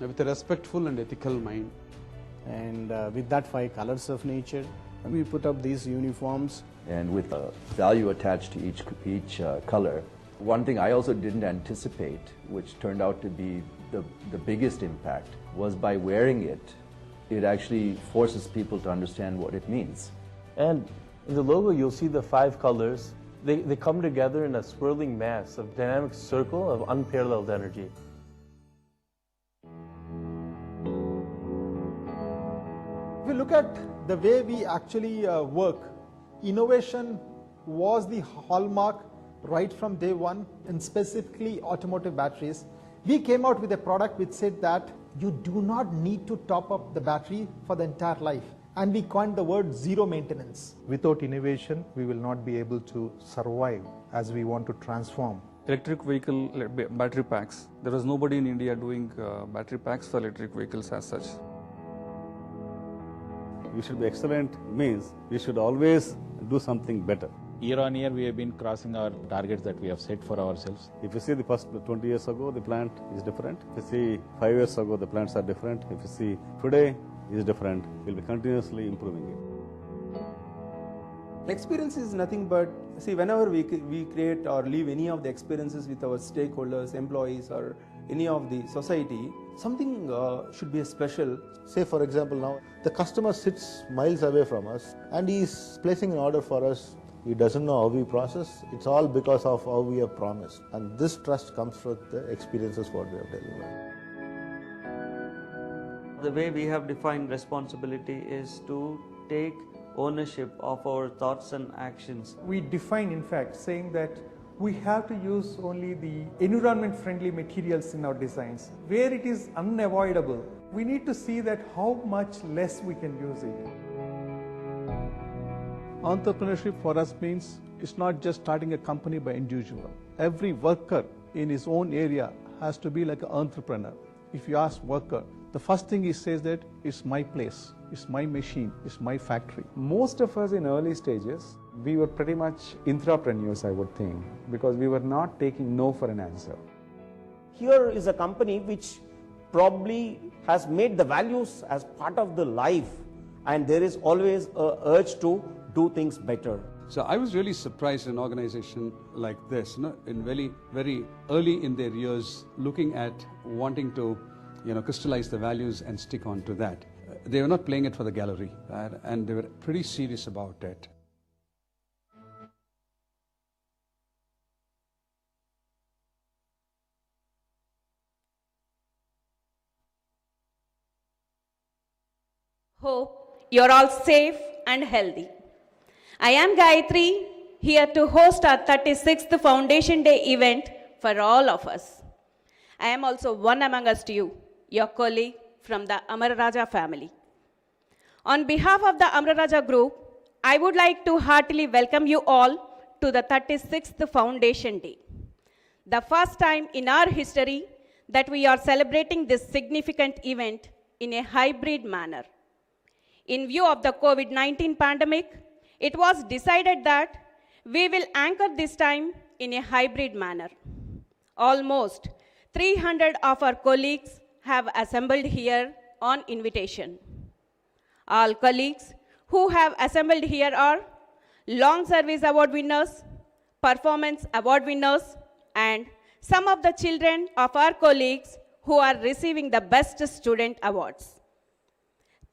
with a respectful and ethical mind. And with that 5 colors of nature, we put up these uniforms. And with a value attached to each color. One thing I also didn't anticipate, which turned out to be the biggest impact, was by wearing it, it actually forces people to understand what it means. And in the logo, you'll see the 5 colors. They come together in a swirling mass of dynamic circle of unparalleled energy. If you look at the way we actually work, innovation was the hallmark right from day one, and specifically automotive batteries. We came out with a product which said that you do not need to top up the battery for the entire life. And we coined the word zero maintenance. Without innovation, we will not be able to survive as we want to transform. Electric vehicle battery packs. There was nobody in India doing battery packs for electric vehicles as such. We should be excellent means we should always do something better. Year on year, we have been crossing our targets that we have set for ourselves. If you see the first 20 years ago, the plant is different. If you see 5 years ago, the plants are different. If you see today is different, we'll be continuously improving it. Experience is nothing but, see, whenever we create or leave any of the experiences with our stakeholders, employees, or any of the society, something should be special. Say for example now, the customer sits miles away from us and he is placing an order for us. He doesn't know how we process. It's all because of how we have promised. And this trust comes from the experiences what we have delivered. The way we have defined responsibility is to take ownership of our thoughts and actions. We define, in fact, saying that we have to use only the environment-friendly materials in our designs. Where it is unavoidable, we need to see that how much less we can use it. Entrepreneurship for us means it's not just starting a company by individual. Every worker in his own area has to be like an entrepreneur. If you ask worker, the first thing he says that it's my place, it's my machine, it's my factory. Most of us in early stages, we were pretty much intrapreneurs, I would think, because we were not taking no for an answer. Here is a company which probably has made the values as part of the life, and there is always an urge to do things better. So I was really surprised an organization like this, in very early in their years, looking at wanting to crystallize the values and stick on to that. They were not playing it for the gallery, right? And they were pretty serious about it. Hope you're all safe and healthy. I am Gayatri, here to host our 36th Foundation Day event for all of us. I am also one among us to you, your colleague from the Amara Raja family. On behalf of the Amara Raja Group, I would like to heartily welcome you all to the 36th Foundation Day, the first time in our history that we are celebrating this significant event in a hybrid manner. In view of the COVID-19 pandemic, it was decided that we will anchor this time in a hybrid manner. Almost 300 of our colleagues have assembled here on invitation. All colleagues who have assembled here are Long Service Award winners, Performance Award winners, and some of the children of our colleagues who are receiving the Best Student Awards.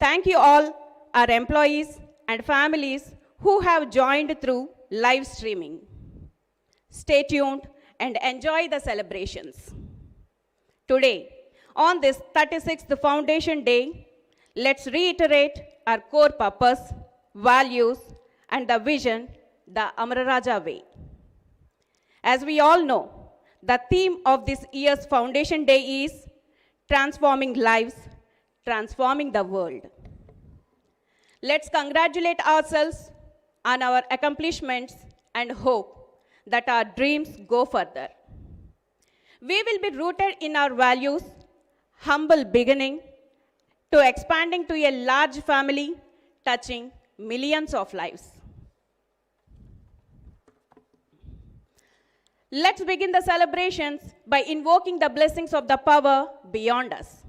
Thank you all, our employees and families who have joined through live streaming. Stay tuned and enjoy the celebrations. Today, on this 36th Foundation Day, let's reiterate our core purpose, values, and the vision, the Amara Raja way. As we all know, the theme of this year's Foundation Day is transforming lives, transforming the world. Let's congratulate ourselves on our accomplishments and hope that our dreams go further. We will be rooted in our values, humble beginning, to expanding to a large family, touching millions of lives. Let's begin the celebrations by invoking the blessings of the power beyond us.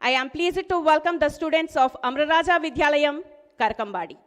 I am pleased to welcome the students of Amraraja Vidyalayam, Karkambadi.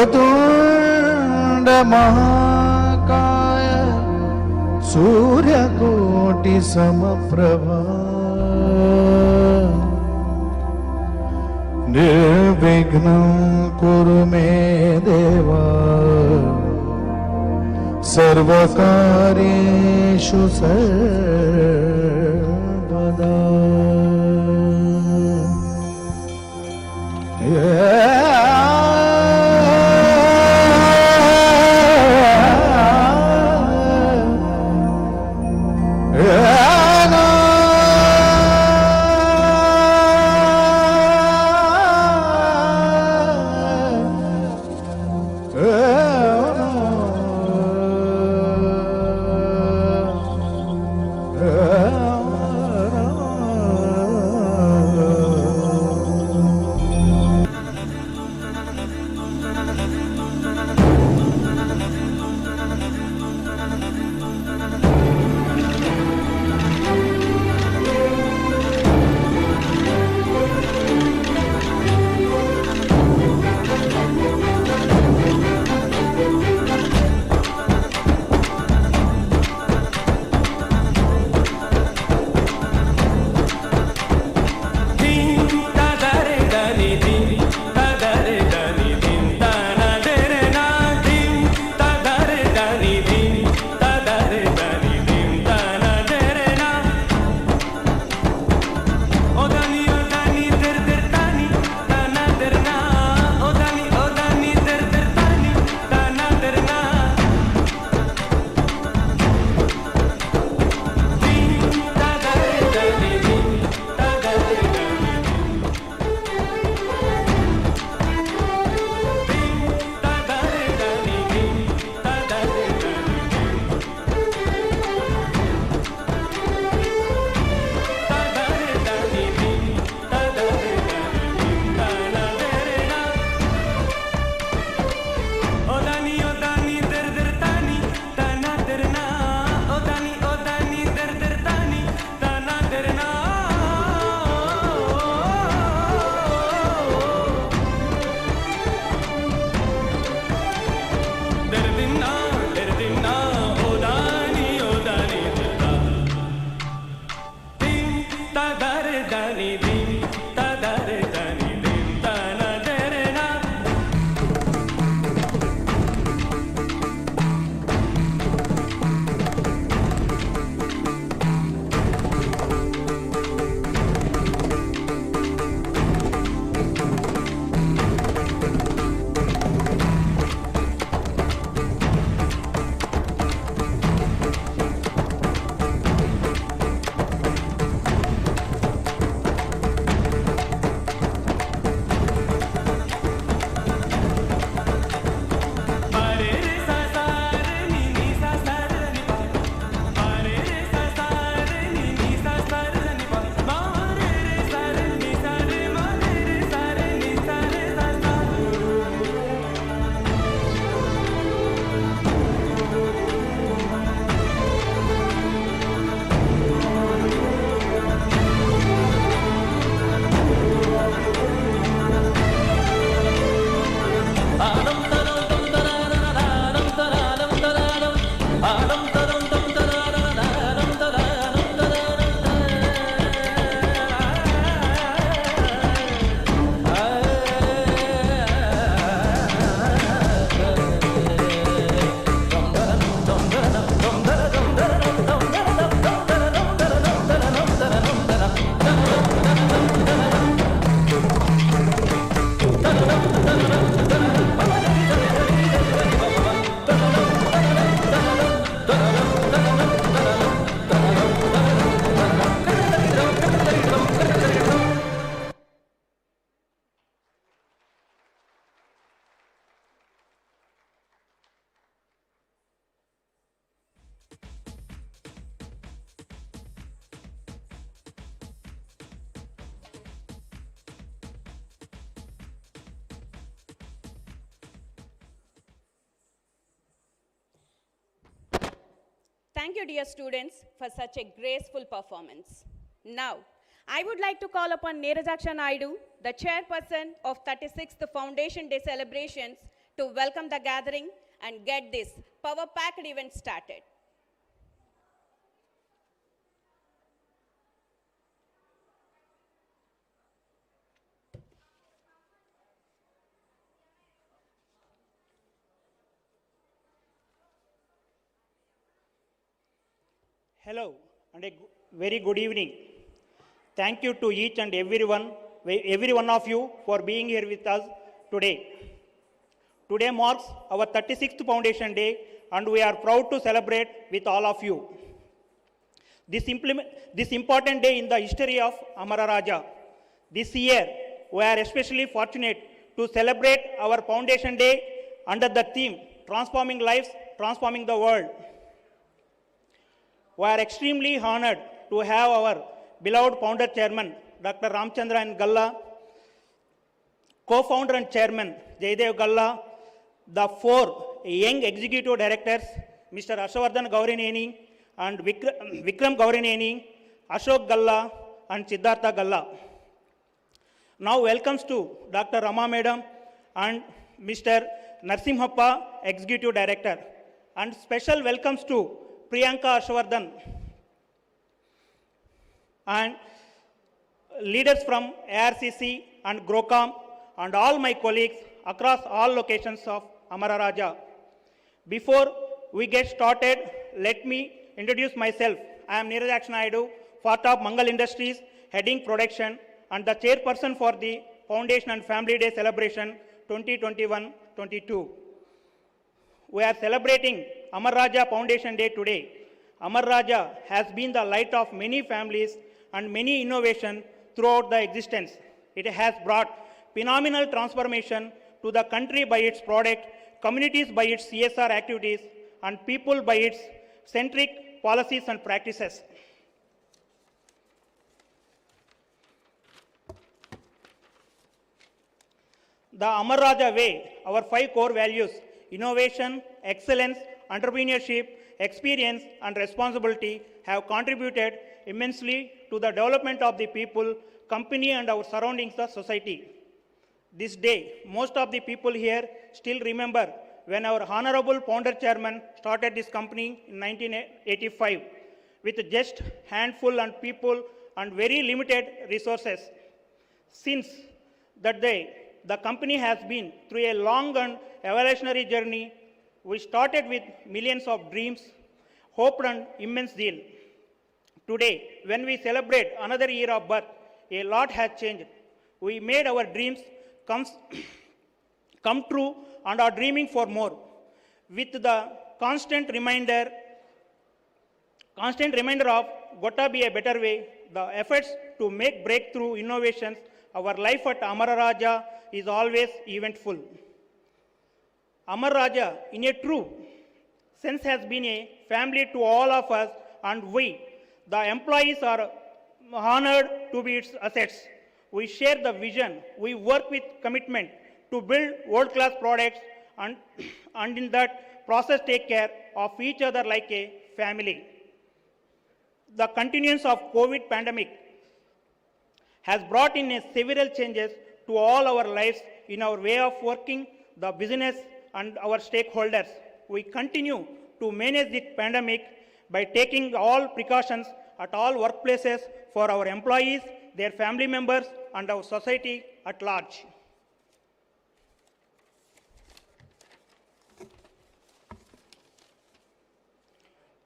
Vakratunda महाकाय सूर्यकोटि समप्रभा निर्विघ्नं कुरु मे देवा सर्वकार्येषु सर्वदा। Thank you, dear students, for such a graceful performance. Now, I would like to call upon Neerajaksha Naidu, the chairperson of 36th Foundation Day celebrations, to welcome the gathering and get this power-packed event started. Hello and a very good evening. Thank you to each and every one of you for being here with us today. Today marks our 36th Foundation Day and we are proud to celebrate with all of you. This important day in the history of Amara Raja. This year, we are especially fortunate to celebrate our Foundation Day under the theme, Transforming Lives, Transforming the World. We are extremely honored to have our beloved founder chairman, Dr. Ramchandra N. Galla, co-founder and chairman, Jaydev Galla, the 4 young executive directors, Mr. Ashavardhan Gaurineni and Vikram Gaurineni, Ashok Galla and Siddhartha Galla. Now welcomes to Dr. Rama Madam and Mr. Narsimhappa, executive director, and special welcomes to Priyanka Ashavardhan and leaders from ARCC and GROCOM and all my colleagues across all locations of Amara Raja. Before we get started, let me introduce myself. I am Neerajaksha Naidu, part of Mangal Industries, heading production and the chairperson for the Foundation and Family Day celebration 2021-22. We are celebrating Amara Raja Foundation Day today. Amara Raja has been the light of many families and many innovations throughout the existence. It has brought phenomenal transformation to the country by its product, communities by its CSR activities, and people by its centric policies and practices. The Amara Raja way, our 5 core values, innovation, excellence, entrepreneurship, experience, and responsibility have contributed immensely to the development of the people, company, and our surroundings, the society. This day, most of the people here still remember when our honorable founder chairman started this company in 1985 with just handful and people and very limited resources. Since that day, the company has been through a long and evolutionary journey. We started with millions of dreams, hope, and immense zeal. Today, when we celebrate another year of birth, a lot has changed. We made our dreams come true and are dreaming for more. With the constant reminder of gotta be a better way, the efforts to make breakthrough innovations, our life at Amara Raja is always eventful. Amara Raja, in a true sense, has been a family to all of us, and we, the employees, are honored to be its assets. We share the vision. We work with commitment to build world-class products and in that process take care of each other like a family. The continuance of COVID pandemic has brought in several changes to all our lives in our way of working, the business, and our stakeholders. We continue to manage the pandemic by taking all precautions at all workplaces for our employees, their family members, and our society at large.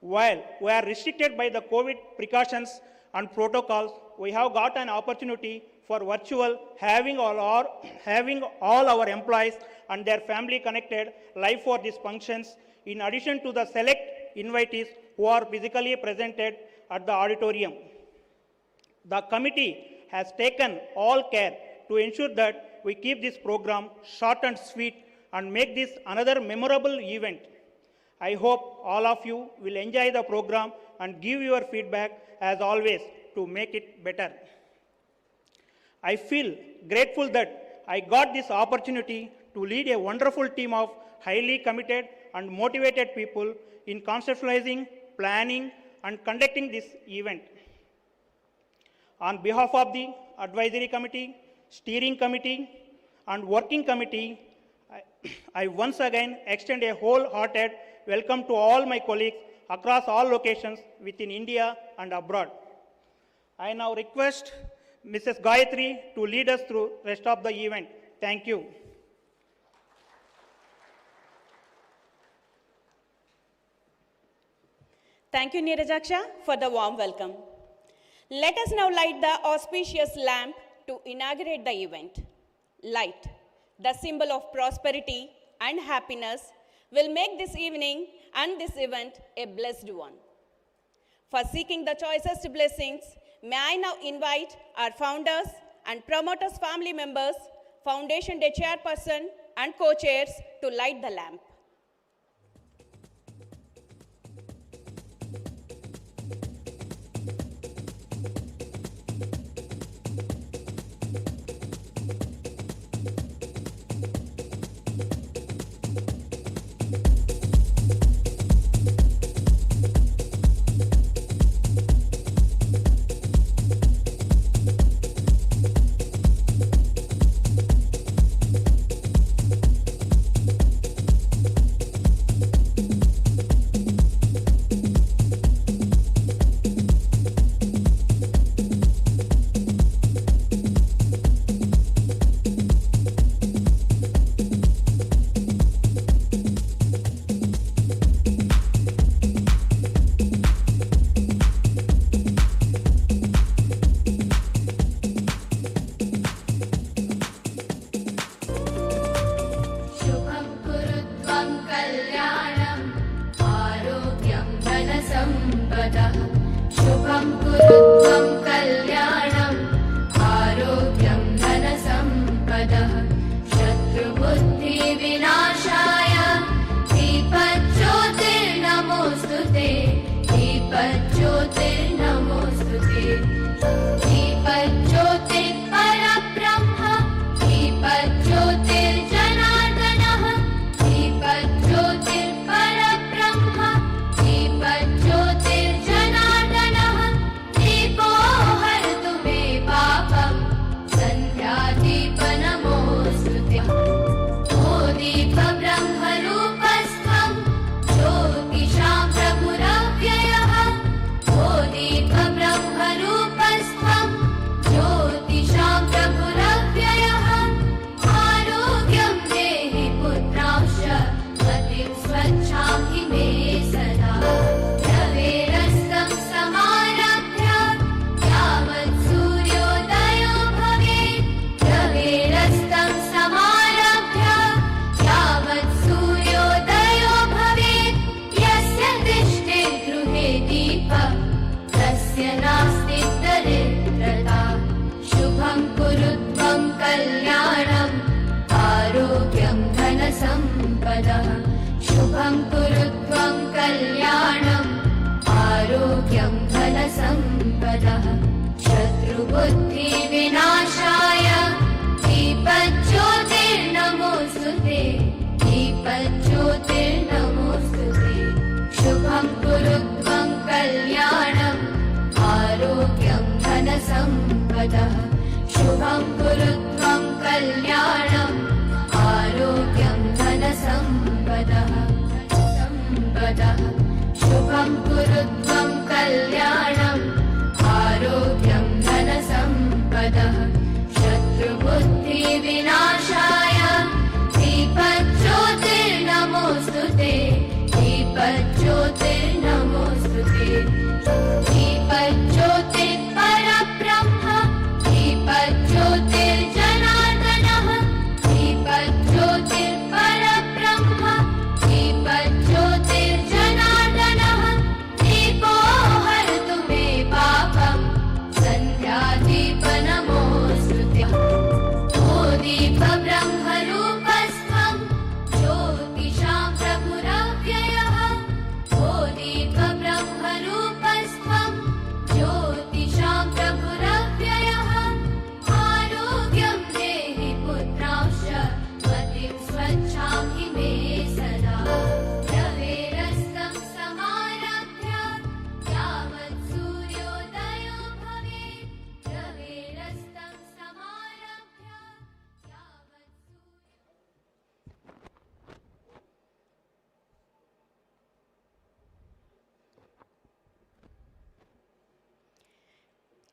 While we are restricted by the COVID precautions and protocols, we have got an opportunity for virtual having all our employees and their family connected live for these functions, in addition to the select invitees who are physically presented at the auditorium. The committee has taken all care to ensure that we keep this program short and sweet and make this another memorable event. I hope all of you will enjoy the program and give your feedback as always to make it better. I feel grateful that I got this opportunity to lead a wonderful team of highly committed and motivated people in conceptualizing, planning and conducting this event. On behalf of the Advisory Committee, Steering Committee, and Working Committee, I once again extend a wholehearted welcome to all my colleagues across all locations within India and abroad. I now request Mrs. Gayatri to lead us through the rest of the event. Thank you. Thank you, Neerajaksha, for the warm welcome. Let us now light the auspicious lamp to inaugurate the event. Light, the symbol of prosperity and happiness, will make this evening and this event a blessed one. For seeking the choicest blessings, may I now invite our founders and promoters' family members, Foundation Day chairperson and co-chairs to light the lamp.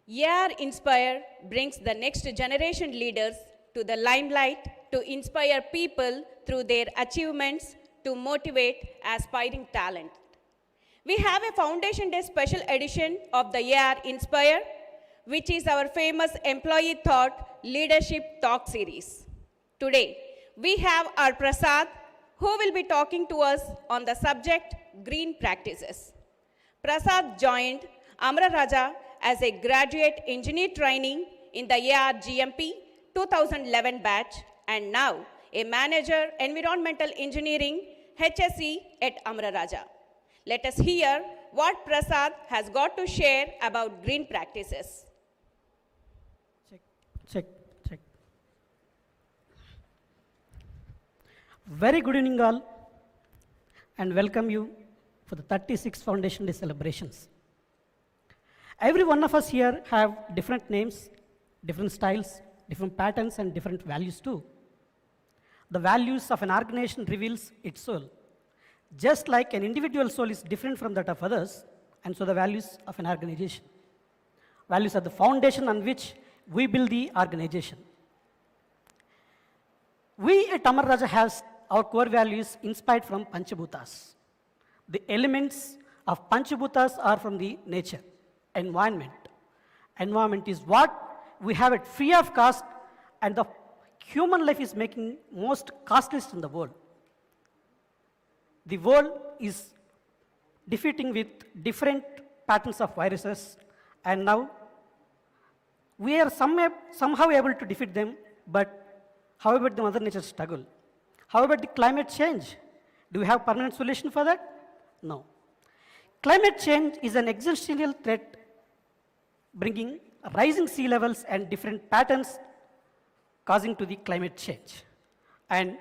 AR Inspire brings the next generation leaders to the limelight to inspire people through their achievements to motivate aspiring talent. We have a Foundation Day special edition of the AR Inspire, which is our famous Employee Thought Leadership Talk series. Today, we have our Prasad, who will be talking to us on the subject Green Practices. Prasad joined Amara Raja as a graduate engineer training in the AR GMP 2011 batch and now a manager environmental engineering HSE at Amara Raja. Let us hear what Prasad has got to share about green practices. Check. Very good evening all, and welcome you for the 36th Foundation Day celebrations. Every one of us here have different names, different styles, different patterns, and different values too. The values of an organization reveals its soul. Just like an individual soul is different from that of others, and so the values of an organization. Values are the foundation on which we build the organization. We at Amara Raja have our core values inspired from Panchabhutas. The elements of Panchabhutas are from the nature, environment. Environment is what we have it free of cost, and the human life is making most costliest in the world. The world is defeating with different patterns of viruses, and now we are somehow able to defeat them, but how about the Mother Nature struggle? How about the climate change? Do we have permanent solution for that? No. Climate change is an existential threat, bringing rising sea levels and different patterns causing to the climate change, and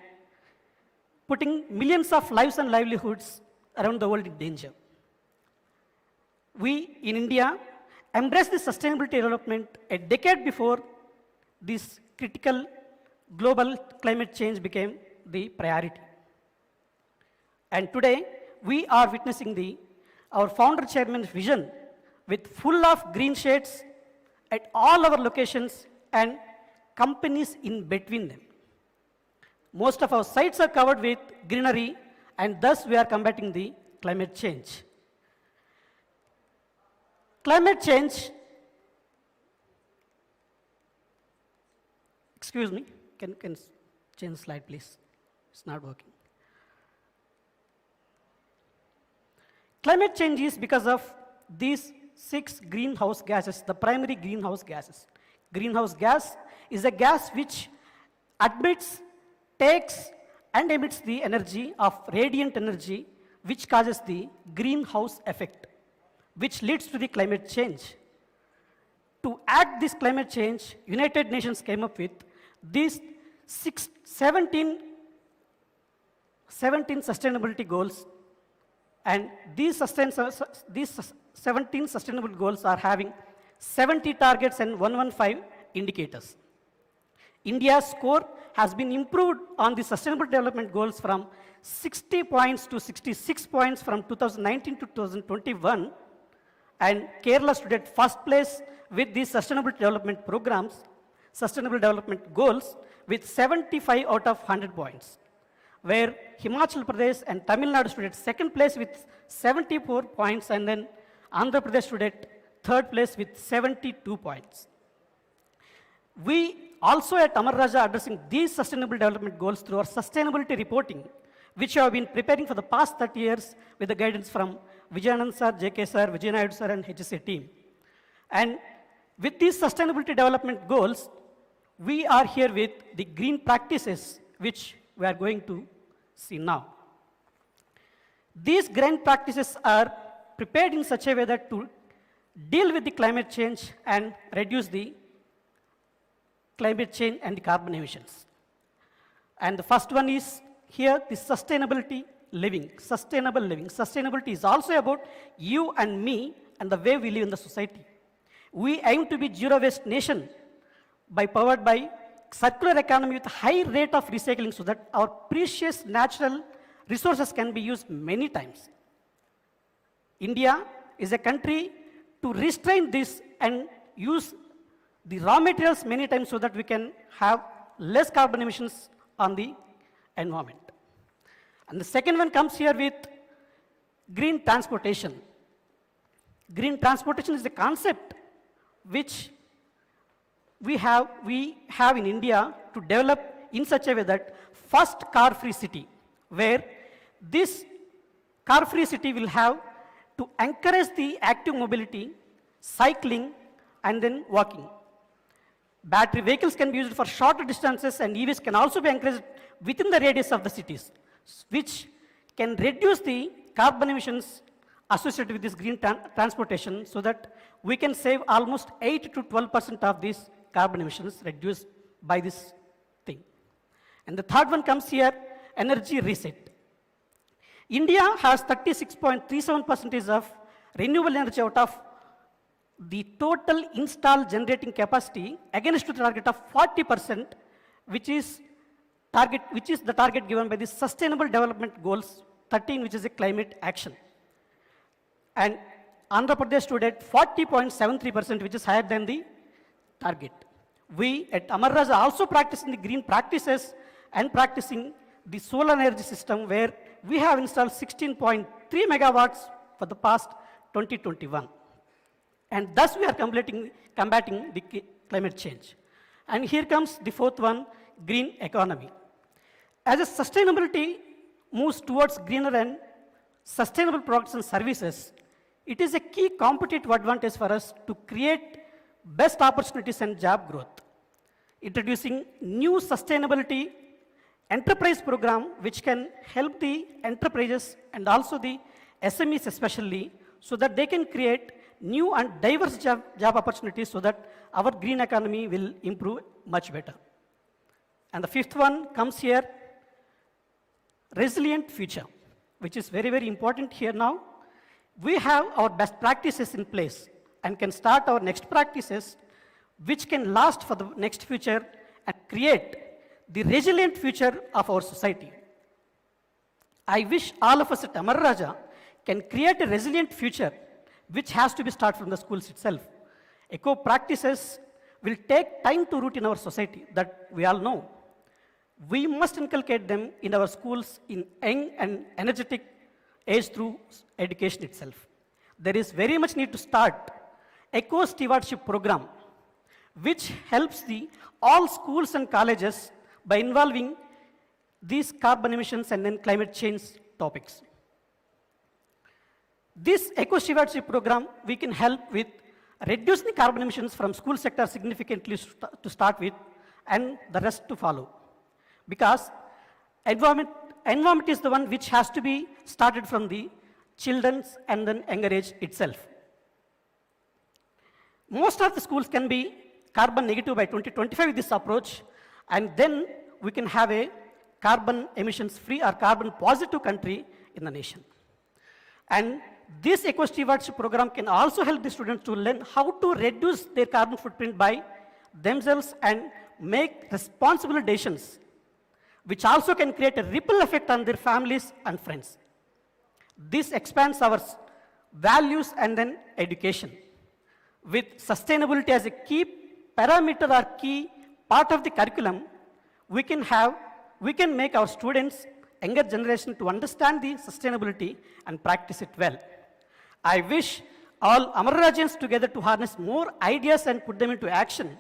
putting millions of lives and livelihoods around the world in danger. We in India embraced the sustainability development a decade before this critical global climate change became the priority. And today, we are witnessing our founder chairman's vision with full of green shades at all our locations and companies in between them. Most of our sites are covered with greenery, and thus we are combating the climate change. Climate change, excuse me, can change the slide please? It's not working. Climate change is because of these 6 greenhouse gases, the primary greenhouse gases. Greenhouse gas is a gas which admits, takes, and emits the energy of radiant energy, which causes the greenhouse effect, which leads to the climate change. To act this climate change, United Nations came up with these 17 sustainability goals, and these 17 sustainable goals are having 70 targets and 115 indicators. India's score has been improved on the sustainable development goals from 60 points to 66 points from 2019 to 2021, and Kerala stood at first place with these sustainable development programs, sustainable development goals, with 75 out of 100 points, where Himachal Pradesh and Tamil Nadu stood at second place with 74 points, and then Andhra Pradesh stood at third place with 72 points. We also at Amara Raja addressing these sustainable development goals through our sustainability reporting, which we have been preparing for the past 30 years with the guidance from Vijayanand sir, JK sir, Vijay Naidu sir, and HSA team. And with these sustainability development goals, we are here with the green practices, which we are going to see now. These green practices are prepared in such a way that to deal with the climate change and reduce the climate change and the carbon emissions. And the first one is here, the sustainability living, sustainable living. Sustainability is also about you and me and the way we live in the society. We aim to be zero waste nation powered by circular economy with high rate of recycling so that our precious natural resources can be used many times. India is a country to restrain this and use the raw materials many times so that we can have less carbon emissions on the environment. And the second one comes here with green transportation. Green transportation is a concept which we have in India to develop in such a way that first car-free city, where this car-free city will have to encourage the active mobility, cycling, and then walking. Battery vehicles can be used for shorter distances, and EVs can also be encouraged within the radius of the cities, which can reduce the carbon emissions associated with this green transportation, so that we can save almost 8 to 12% of these carbon emissions reduced by this thing. And the third one comes here, energy reset. India has 36.37% of renewable energy out of the total installed generating capacity, against the target of 40%, which is the target given by the Sustainable Development Goals 13, which is a climate action. And Andhra Pradesh stood at 40.73%, which is higher than the target. We at Amara Raja also practicing the green practices and practicing the solar energy system, where we have installed 16.3 megawatts for the past 2021. And thus we are combating the climate change. And here comes the fourth one, green economy. As a sustainability moves towards greener and sustainable products and services, it is a key competitive advantage for us to create best opportunities and job growth. Introducing new sustainability enterprise program, which can help the enterprises and also the SMEs especially, so that they can create new and diverse job opportunities, so that our green economy will improve much better. And the fifth one comes here, resilient future, which is very, very important here now. We have our best practices in place and can start our next practices, which can last for the next future and create the resilient future of our society. I wish all of us at Amara Raja can create a resilient future, which has to be started from the schools itself. Eco practices will take time to root in our society, that we all know. We must inculcate them in our schools in young and energetic age through education itself. There is very much need to start Eco Stewardship program, which helps all schools and colleges by involving these carbon emissions and then climate change topics. This Eco Stewardship program, we can help with reducing the carbon emissions from school sector significantly to start with, and the rest to follow. Because environment is the one which has to be started from the children's and then younger age itself. Most of the schools can be carbon negative by 2025 with this approach, and then we can have a carbon emissions free or carbon positive country in the nation. And this Eco Stewardship program can also help the students to learn how to reduce their carbon footprint by themselves and make responsible decisions, which also can create a ripple effect on their families and friends. This expands our values and then education. With sustainability as a key parameter or key part of the curriculum, we can make our students, younger generation, to understand the sustainability and practice it well. I wish all Amara Rajans together to harness more ideas and put them into action.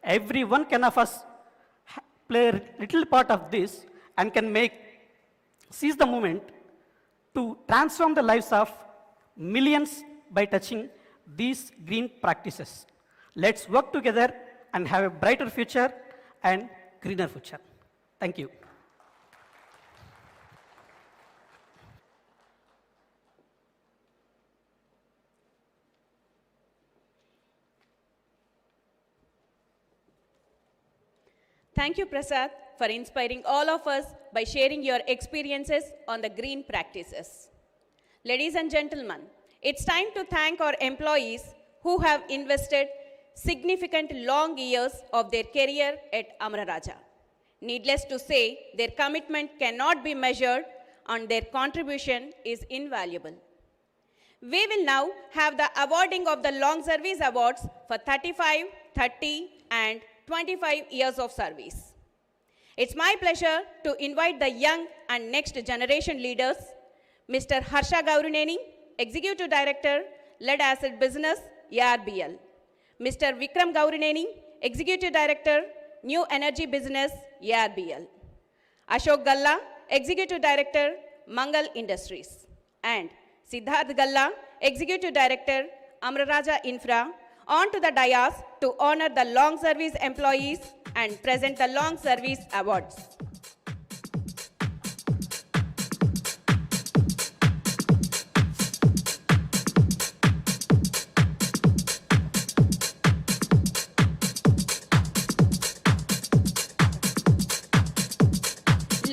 Every one can of us play a little part of this and can seize the moment to transform the lives of millions by touching these green practices. Let's work together and have a brighter future and greener future. Thank you. Thank you, Prasad, for inspiring all of us by sharing your experiences on the green practices. Ladies and gentlemen, it's time to thank our employees who have invested significant long years of their career at Amara Raja. Needless to say, their commitment cannot be measured and their contribution is invaluable. We will now have the awarding of the Long Service Awards for 35, 30 and 25 years of service. It's my pleasure to invite the young and next generation leaders, Mr. Harsha Gaurineni, Executive Director, Lead Acid Business, ARBL. Mr. Vikram Gaurineni, Executive Director, New Energy Business, ARBL. Ashok Galla, Executive Director, Mangal Industries. And Siddharth Galla, Executive Director, Amararaja Infra, on to the dais to honor the long service employees and present the Long Service Awards.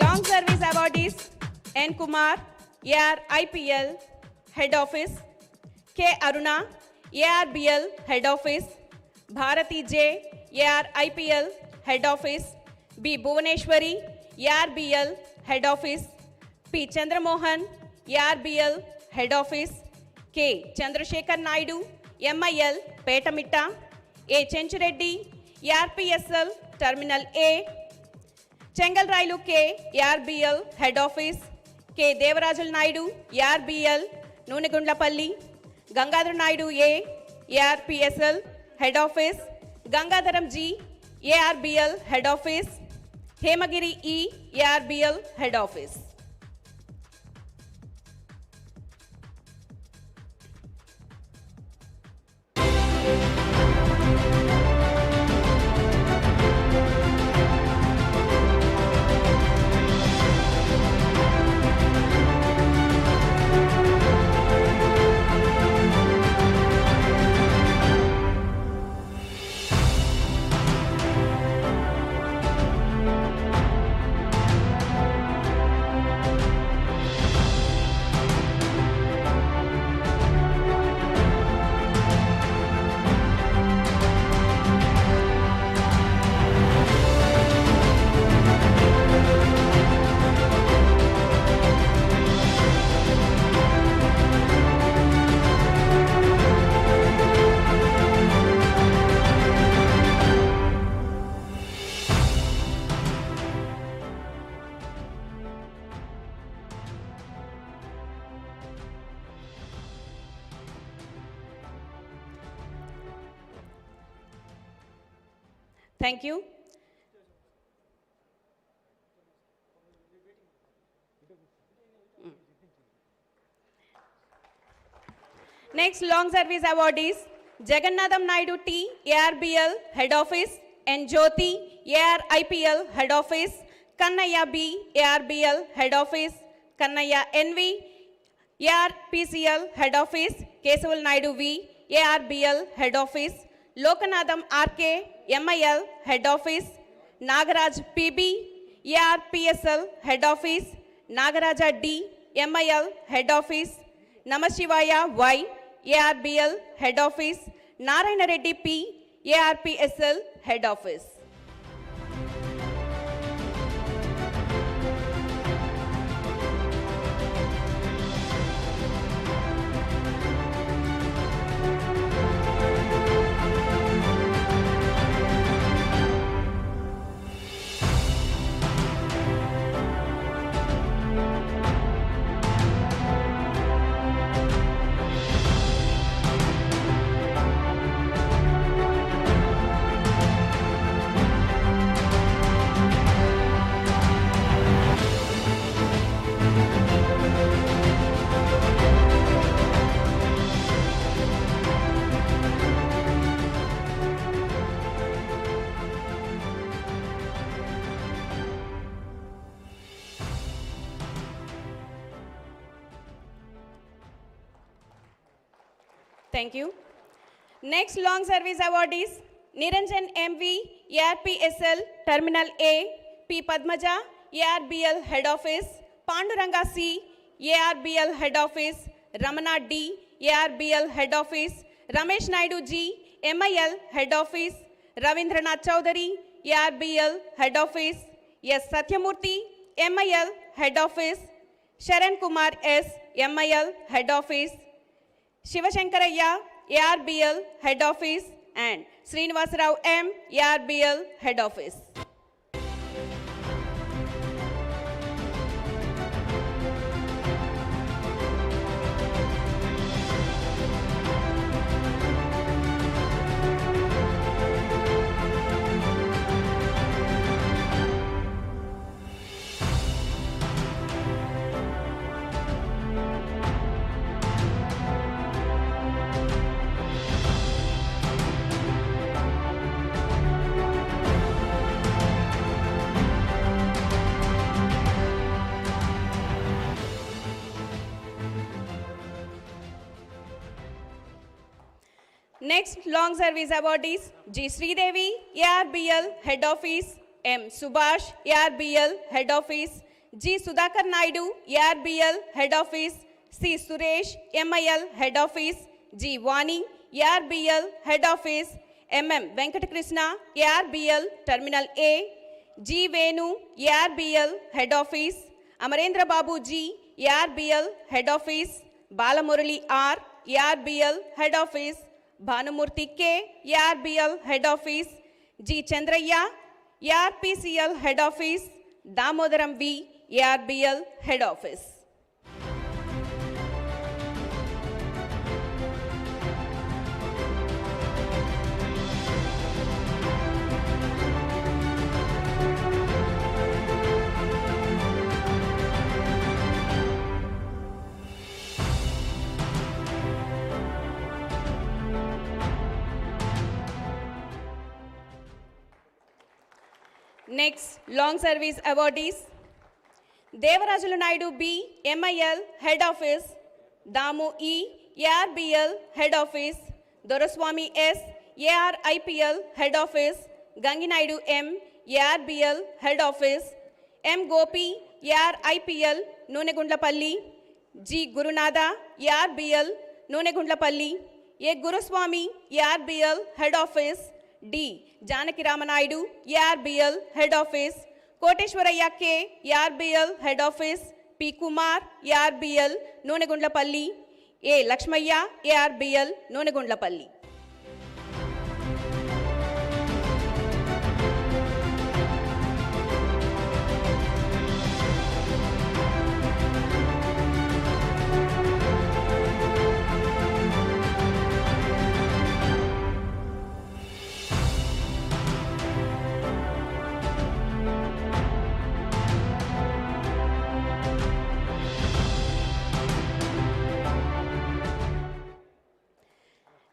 Long Service Awardees N. Kumar, AR IPL, Head Office, K. Aruna, ARBL, Head Office, Bharati J, AR IPL, Head Office, B. Bhuvaneshwari, ARBL, Head Office, P. Chandramohan, ARBL, Head Office, K. Chandrasekhar Naidu, MIL, Petamitta, A. Chenchureddy, ARPSL, Terminal A, Chengal Railu K, ARBL, Head Office, K. Devarajul Naidu, ARBL, Nunegundlapalli, Gangadhar Naidu A, ARPSL, Head Office, Gangadharam G, ARBL, Head Office, Hemagiri E, ARBL, Head Office. Thank you. Next Long Service Awardees, Jagannatham Naidu T, ARBL, Head Office, N. Jyoti, AR IPL, Head Office, Kannaya B, ARBL, Head Office, Kannaya NV, AR PCL, Head Office, Kesaval Naidu V, ARBL, Head Office, Lokanatham RK, MIL, Head Office, Nagaraj PB, ARPSL, Head Office, Nagaraja D, MIL, Head Office, Namashivaya Y, ARBL, Head Office, Narayana Reddy P, ARPSL, Head Office. Thank you. Next Long Service Awardees, Niranjan MV, ARPSL, Terminal A, P. Padmaja, ARBL, Head Office, Panduranga C, ARBL, Head Office, Ramana D, ARBL, Head Office, Ramesh Naidu G, MIL, Head Office, Ravindranath Chaudhary, ARBL, Head Office, S. Satyamurthy, MIL, Head Office, Sharan Kumar S, MIL, Head Office, Shivashankaraya, ARBL Head Office, and Srinivasarao M, ARBL Head Office. Next long service awardees, G. Sridevi, ARBL Head Office, M. Subhash, ARBL Head Office, G. Sudhakar Naidu, ARBL Head Office, C. Suresh, MIL Head Office, G. Vani, ARBL Head Office, MM. Venkatakrishna, ARBL Terminal A, G. Venu, ARBL Head Office, Amarendra Babu G, ARBL Head Office, Balamurali R, ARBL Head Office, Bhanumurthy K, ARBL Head Office, G. Chandraya, ARPCL Head Office, Damodaram V, ARBL Head Office. Next, long service awardees, Devarajulu Naidu B, MIL Head Office, Damu E, ARBL Head Office, Doraswamy S, ARIPL Head Office, Gangi Naidu M, ARBL Head Office, M. Gopi, ARIPL Nunegundlapalli, G. Gurunada, ARBL Nunegundlapalli, A. Guruswamy, ARBL Head Office, D. Janaki Ramanaidu, ARBL Head Office, Koteshwaraya K, ARBL Head Office, P. Kumar, ARBL Nunegundlapalli, A. Lakshmaya, ARBL Nunegundlapalli.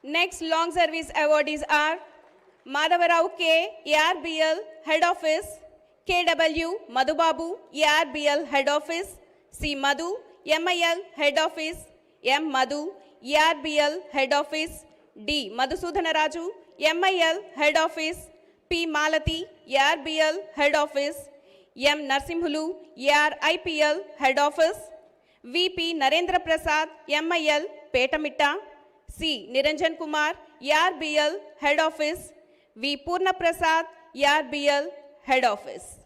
Next long service awardees are Madhavarao K, ARBL Head Office, KW Madhubabu, ARBL Head Office, C. Madhu, MIL Head Office, M. Madhu, ARBL Head Office, D. Madhusudhanaraju, MIL Head Office, P. Malati, ARBL Head Office, M. Narsimhulu, ARIPL Head Office, VP Narendra Prasad, MIL Petamitta, C. Niranjan Kumar, ARBL Head Office, V. Purna Prasad, ARBL Head Office.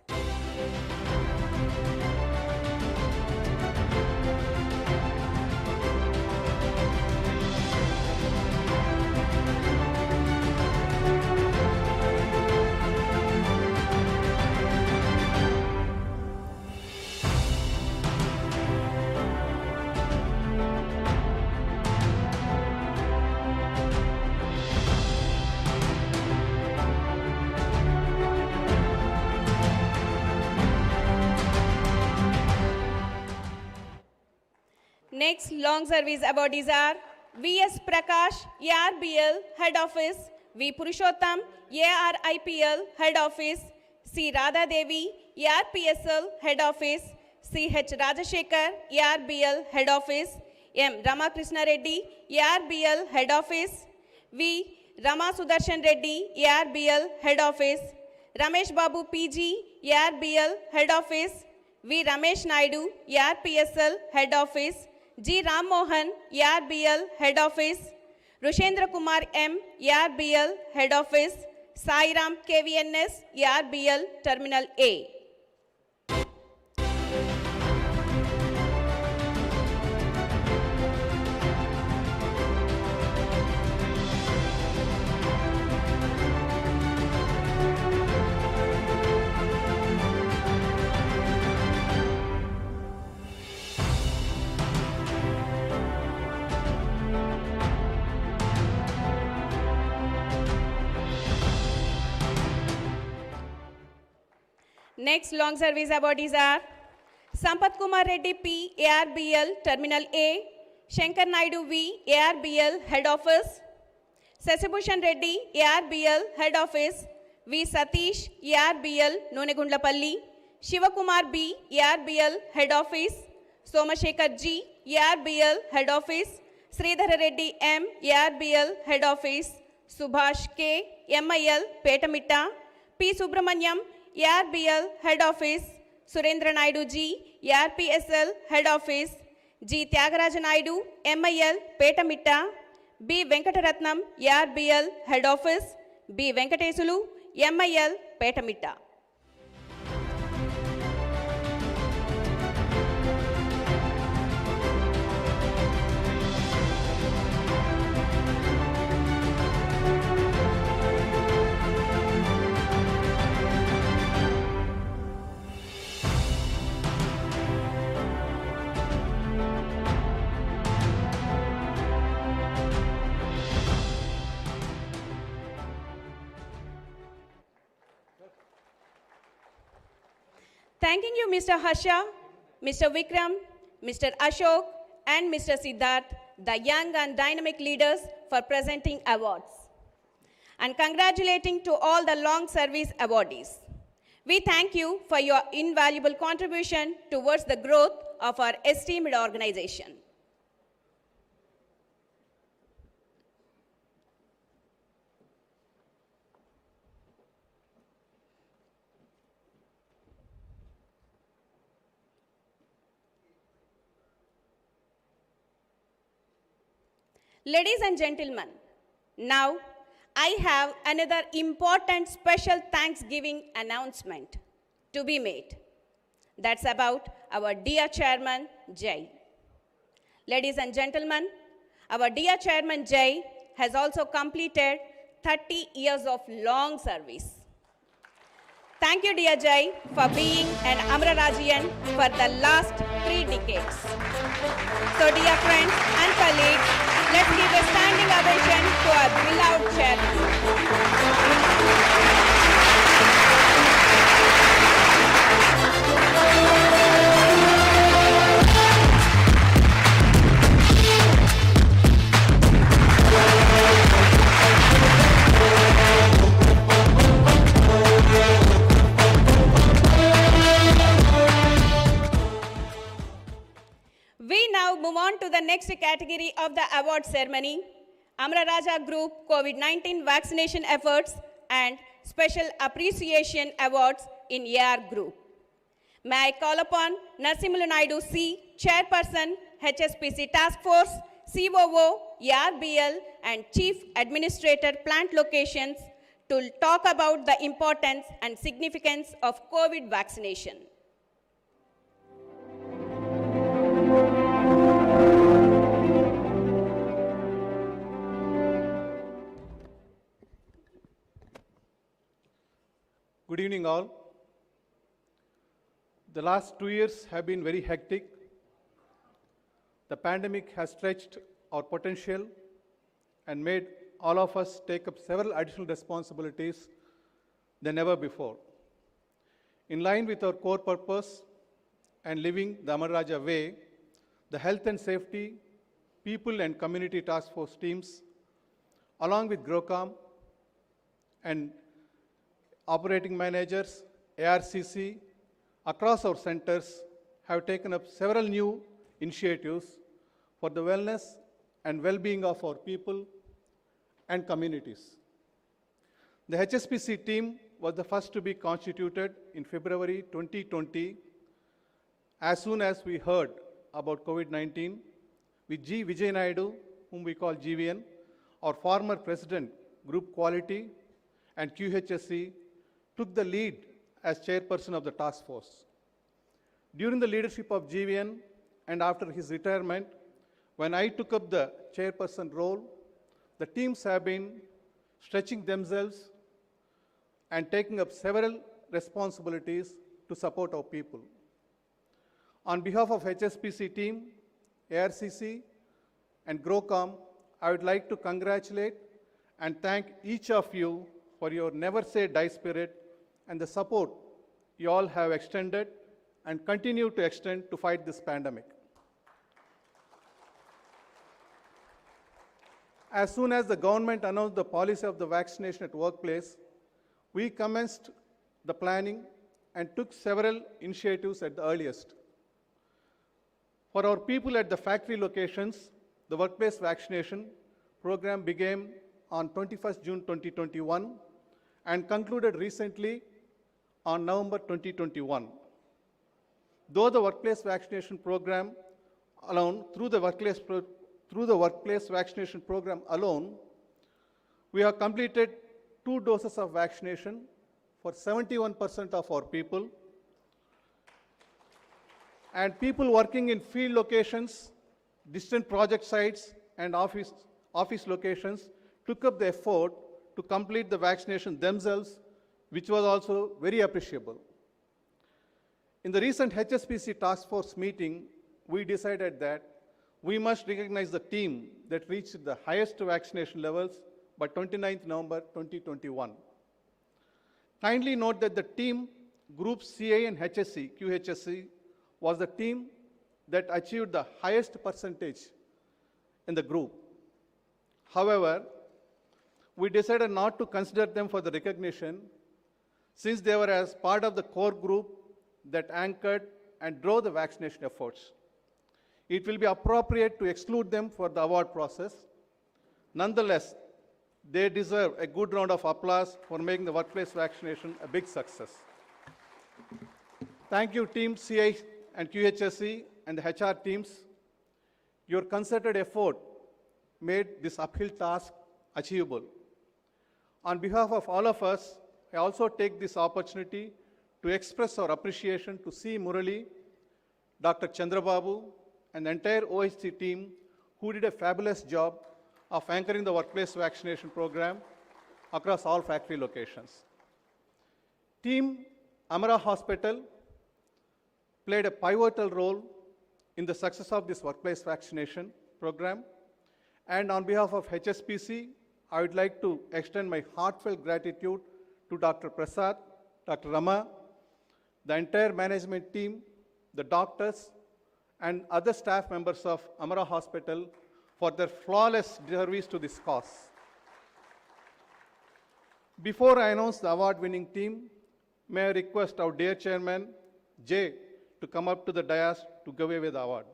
Next long service awardees are V.S. Prakash, ARBL Head Office, V. Purushottam, ARIPL Head Office, C. Radha Devi, ARPSL Head Office, C. H. Rajashekar, ARBL Head Office, M. Ramakrishna Reddy, ARBL Head Office, V. Rama Sudarshan Reddy, ARBL Head Office, Ramesh Babu PG, ARBL Head Office, V. Ramesh Naidu, ARPSL Head Office, G. Ram Mohan, ARBL Head Office, Rushendra Kumar M, ARBL Head Office, Sai Ram KVNS, ARBL Terminal A. Next long service awardees are Sampath Kumar Reddy P, ARBL, Terminal A, Shankar Naidu V, ARBL, Head Office, Sasibhushan Reddy, ARBL, Head Office, V. Satish, ARBL, Nonegundlapalli, Shivakumar B, ARBL, Head Office, Somashekar G, ARBL, Head Office, Sridhara Reddy M, ARBL, Head Office, Subhash K, MIL, Petamitta, P. Subramanyam, ARBL, Head Office, Surendra Naidu G, ARPSL, Head Office, G. Tyagaraja Naidu, MIL, Petamitta, B. Venkataratnam, ARBL, Head Office, B. Venkatesulu, MIL, Petamitta. Thanking you, Mr. Harsha, Mr. Vikram, Mr. Ashok, and Mr. Siddharth, the young and dynamic leaders, for presenting awards. And congratulating to all the long service awardees. We thank you for your invaluable contribution towards the growth of our esteemed organization. Ladies and gentlemen, now I have another important special Thanksgiving announcement to be made. That's about our dear Chairman, Jai. Ladies and gentlemen, our dear Chairman, Jai, has also completed 30 years of long service. Thank you, dear Jai, for being an Amararajian for the last 3 decades. So, dear friends and colleagues, let's give a standing ovation to our beloved chairman. We now move on to the next category of the award ceremony, Amararaja Group COVID-19 vaccination efforts and Special Appreciation Awards in AR Group. May I call upon Narsimulu Naidu C, Chairperson, HSPC Task Force, COO, ARBL, and Chief Administrator Plant Locations to talk about the importance and significance of COVID vaccination. Good evening, all. The last 2 years have been very hectic. The pandemic has stretched our potential and made all of us take up several additional responsibilities than ever before. In line with our core purpose and living the Amararaja way, the Health and Safety, People and Community Task Force teams, along with GROCOM and operating managers, ARCC, across our centers have taken up several new initiatives for the wellness and well-being of our people and communities. The HSPC team was the first to be constituted in February 2020. As soon as we heard about COVID-19, with G. Vijay Naidu, whom we call GVN, our former president, Group Quality, and QHSE, took the lead as chairperson of the task force. During the leadership of GVN and after his retirement, when I took up the chairperson role, the teams have been stretching themselves and taking up several responsibilities to support our people. On behalf of HSPC team, ARCC, and GROCOM, I would like to congratulate and thank each of you for your never say die spirit and the support you all have extended and continue to extend to fight this pandemic. As soon as the government announced the policy of the vaccination at workplace, we commenced the planning and took several initiatives at the earliest. For our people at the factory locations, the workplace vaccination program began on 21st June 2021 and concluded recently on November 2021. Though the workplace vaccination program alone, through the workplace vaccination program alone, we have completed 2 doses of vaccination for 71% of our people. And people working in field locations, distant project sites, and office locations took up the effort to complete the vaccination themselves, which was also very appreciable. In the recent HSPC task force meeting, we decided that we must recognize the team that reached the highest vaccination levels by 29th November 2021. Kindly note that the team, Group CA and HSC, QHSC, was the team that achieved the highest percentage in the group. However, we decided not to consider them for the recognition since they were as part of the core group that anchored and drove the vaccination efforts. It will be appropriate to exclude them for the award process. Nonetheless, they deserve a good round of applause for making the workplace vaccination a big success. Thank you, Team CI and QHSC and the HR teams. Your concerted effort made this uphill task achievable. On behalf of all of us, I also take this opportunity to express our appreciation to C. Murali, Dr. Chandrababu, and the entire OHC team who did a fabulous job of anchoring the workplace vaccination program across all factory locations. Team Amara Hospital played a pivotal role in the success of this workplace vaccination program. And on behalf of HSPC, I would like to extend my heartfelt gratitude to Dr. Prasad, Dr. Rama, the entire management team, the doctors, and other staff members of Amara Hospital for their flawless service to this cause. Before I announce the award-winning team, may I request our dear chairman, Jay, to come up to the dais to give away the award.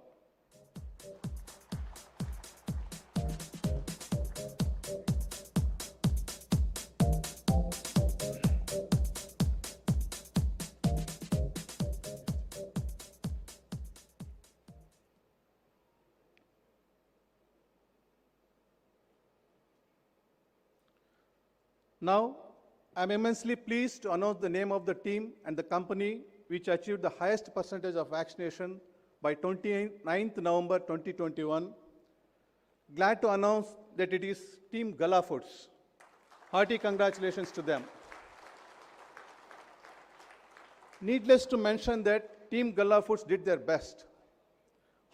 Now, I'm immensely pleased to announce the name of the team and the company which achieved the highest percentage of vaccination by 29th November 2021. Glad to announce that it is Team Gala Foods. Hearty congratulations to them. Needless to mention that Team Gala Foods did their best.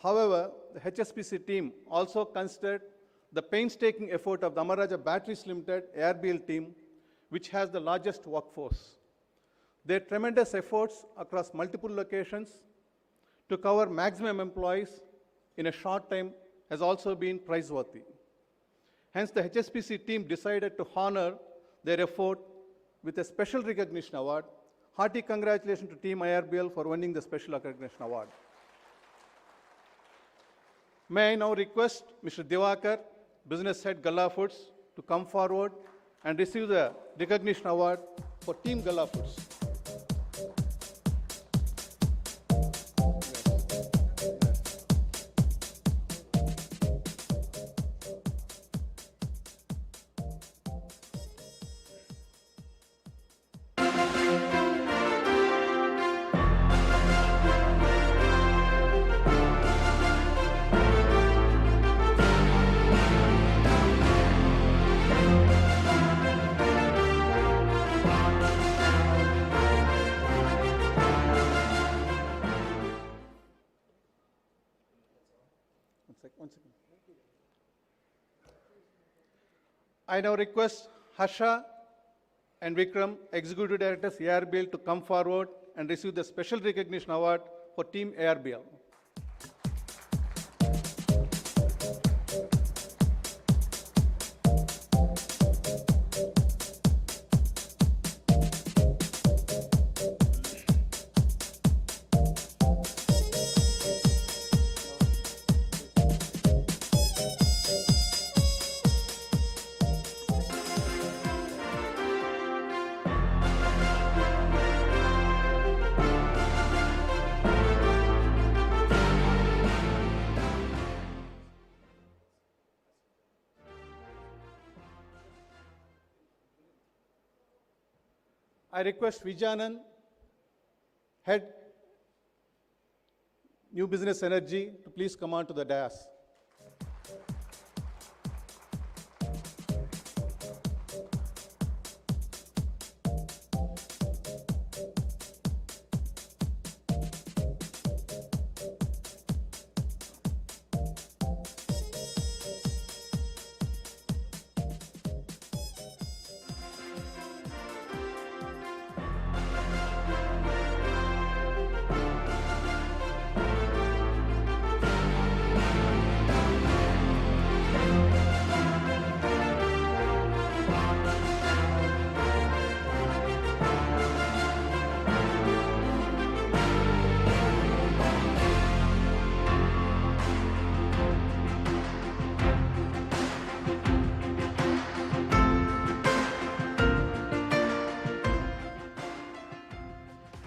However, the HSPC team also considered the painstaking effort of the Amara Raja Batteries Limited ARBL team, which has the largest workforce. Their tremendous efforts across multiple locations to cover maximum employees in a short time has also been praiseworthy. Hence, the HSPC team decided to honor their effort with a special recognition award. Hearty congratulations to Team IRBL for winning the special recognition award. May I now request Mr. Divakar, Business Head Gala Foods, to come forward and receive the recognition award for Team Gala Foods. One second. I now request Harsha and Vikram, Executive Directors ARBL, to come forward and received the Special Recognition Award for Team ARBL. I request Vijayanan, Head New Business Energy, to please come on to the dais.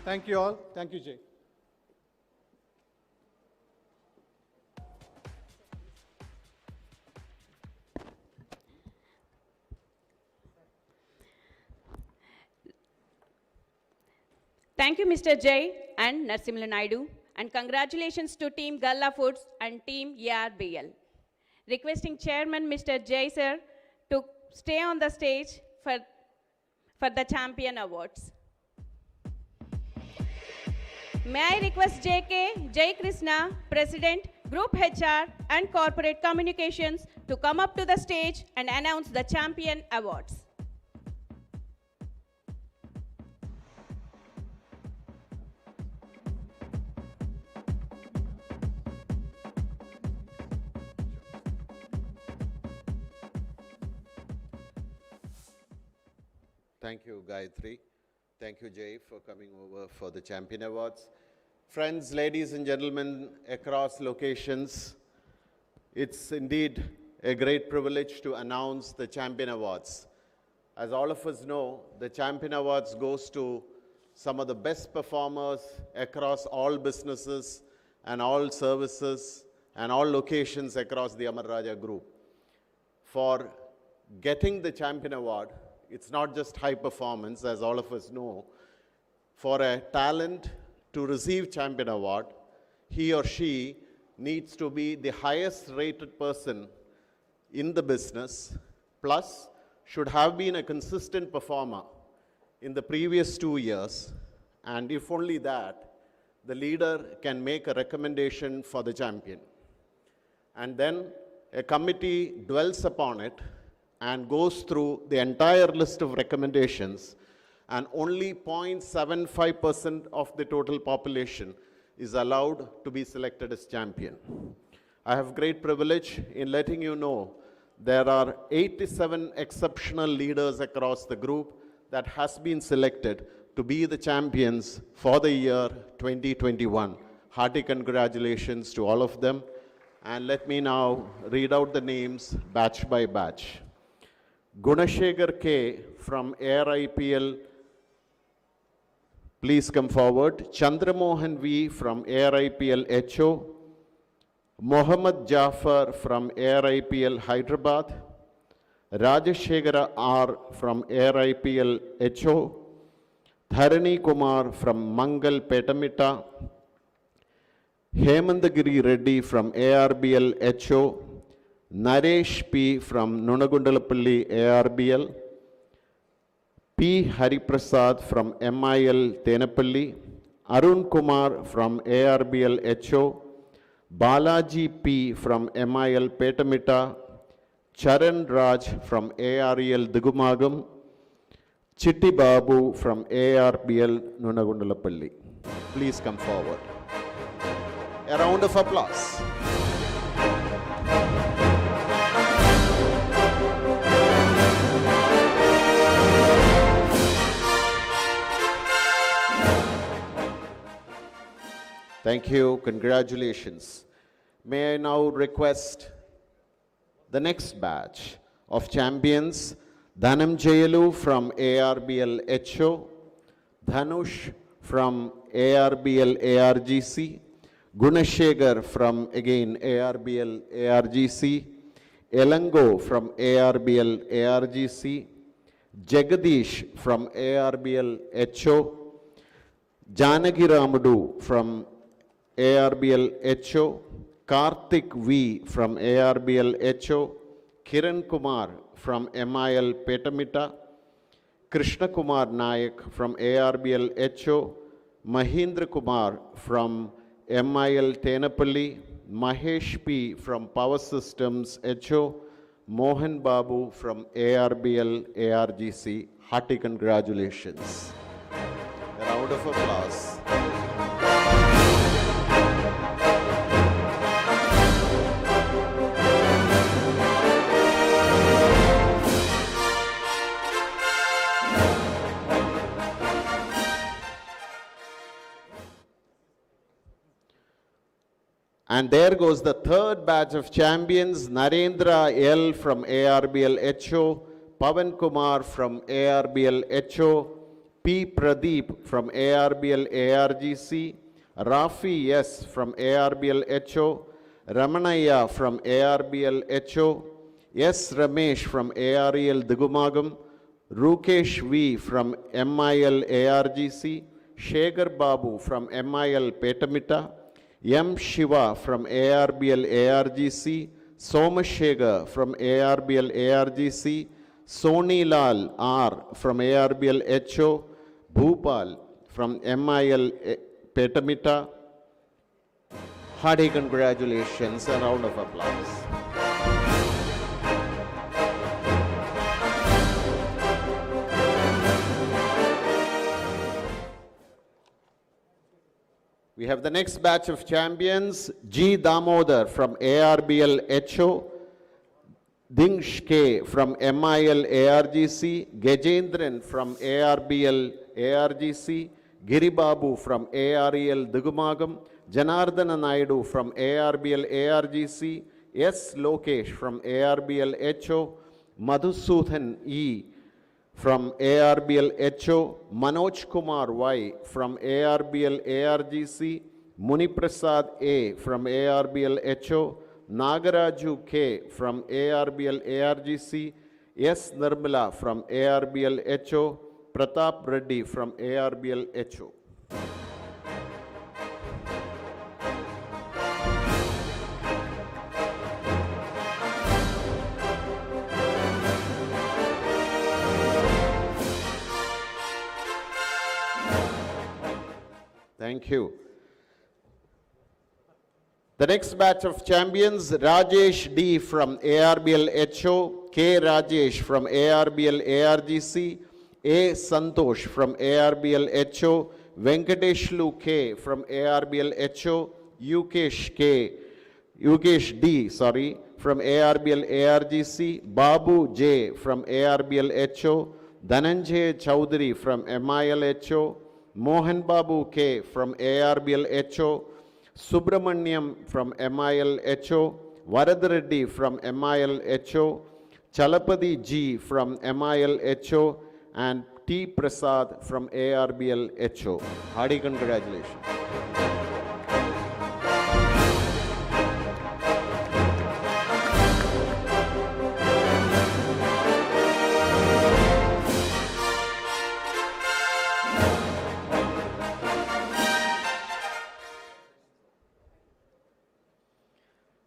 Thank you all. Thank you, Jay. Thank you, Mr. Jay and Narsimla Naidu, and congratulations to Team Galla Foods and Team ARBL. Requesting Chairman Mr. Jay sir to stay on the stage for the Champion Awards. May I request JK Jay Krishna, President, Group HR and Corporate Communications, to come up to the stage and announce the Champion Awards. Thank you, Gayatri. Thank you, Jay, for coming over for the Champion Awards. Friends, ladies and gentlemen across locations, it's indeed a great privilege to announce the Champion Awards. As all of us know, the Champion Awards goes to some of the best performers across all businesses and all services and all locations across the Amara Raja Group. For getting the Champion Award, it's not just high performance, as all of us know. For a talent to receive Champion Award, he or she needs to be the highest rated person in the business, plus should have been a consistent performer in the previous 2 years, and if only that, the leader can make a recommendation for the champion. And then a committee dwells upon it and goes through the entire list of recommendations, and only 0.75% of the total population is allowed to be selected as champion. I have great privilege in letting you know there are 87 exceptional leaders across the group that has been selected to be the champions for the year 2021. Hearty congratulations to all of them. And let me now read out the names batch by batch. Gunashekhar K from ARIPL, please come forward. Chandramohan V from ARIPL HO. Mohammad Jafar from ARIPL Hyderabad. Rajeshegara R from ARIPL HO. Dharani Kumar from Mangal Petamita. Hemandagiri Reddy from ARBL HO. Naresh P from Nunagundalapalli ARBL. P. Hariprasad from MIL Tenapalli. Arun Kumar from ARBL HO. Balaji P from MIL Petamita. Charan Raj from AREL Digumagam. Chitti Babu from ARBL Nunagundalapalli. Please come forward. A round of applause. Thank you. Congratulations. May I now request the next batch of champions, Dhanam Jayalu from ARBL HO, Dhanush from ARBL ARGC, Gunashegar from again ARBL ARGC, Elango from ARBL ARGC, Jagadish from ARBL HO, Janaki Ramudu from ARBL HO, Karthik V from ARBL HO, Kiran Kumar from MIL Petamita, Krishna Kumar Nayak from ARBL HO, Mahindra Kumar from MIL Tenapalli, Mahesh P from Power Systems HO, Mohan Babu from ARBL ARGC. Hearty congratulations. A round of applause. And there goes the third batch of champions, Narendra L from ARBL HO, Pavan Kumar from ARBL HO, P. Pradeep from ARBL ARGC, Rafi S from ARBL HO, Ramanaya from ARBL HO, S. Ramesh from AREL Digumagam, Rukesh V from MIL ARGC, Shekhar Babu from MIL Petamita, M. Shiva from ARBL ARGC, Somashega from ARBL ARGC, Soni Lal R from ARBL HO, Bhupal from MIL Petamita. Hearty congratulations, a round of applause. We have the next batch of champions, G. Damodar from ARBL HO, Dingsh K from MIL ARGC, Gajendran from ARBL ARGC, Giribabu from AREL Digumagam, Janardana Naidu from ARBL ARGC, S. Lokesh from ARBL HO, Madhusudhan E from ARBL HO, Manoj Kumar Y from ARBL ARGC, Muniprasad A from ARBL HO, Nagaraju K from ARBL ARGC, S. Nirmala from ARBL HO, Pratap Reddy from ARBL HO. Thank you. The next batch of champions, Rajesh D from ARBL HO, K. Rajesh from ARBL ARGC, A. Santosh from ARBL HO, Venkateshlu K from ARBL HO, Yukesh D from ARBL ARGC, Babu J from ARBL HO, Dhananjay Chowdhury from MIL HO, Mohan Babu K from ARBL HO, Subramaniam from MIL HO, Varad Reddy from MIL HO, Chalapati G from MIL HO, and T. Prasad from ARBL HO. Hearty congratulations.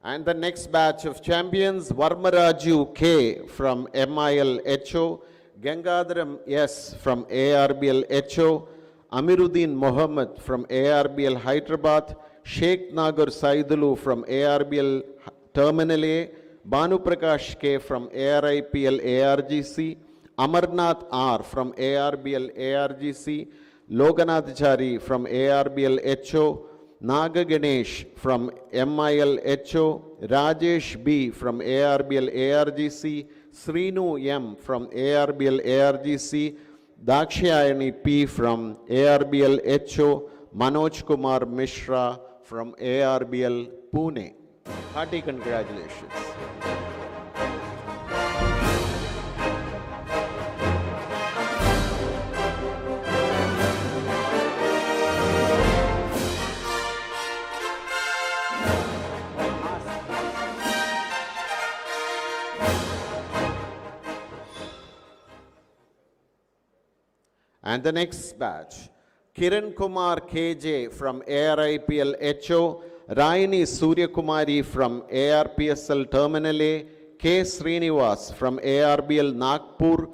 And the next batch of champions, Varmaraju K from MIL HO, Gangadaram S from ARBL HO, Amiruddin Mohammed from ARBL Hyderabad, Sheikh Nagar Saidulu from ARBL Terminal A, Banu Prakash K from ARIPL ARGC, Amarnath R from ARBL ARGC, Lokanathachari from ARBL HO, Naga Ganesh from MIL HO, Rajesh B from ARBL ARGC, Srinu M from ARBL ARGC, Dakshayani P from ARBL HO, Manoj Kumar Mishra from ARBL Pune. Hearty congratulations. And the next batch, Kiran Kumar KJ from ARIPL HO, Raini Surya Kumari from ARPSL Terminal A, K. Srinivas from ARBL Nagpur,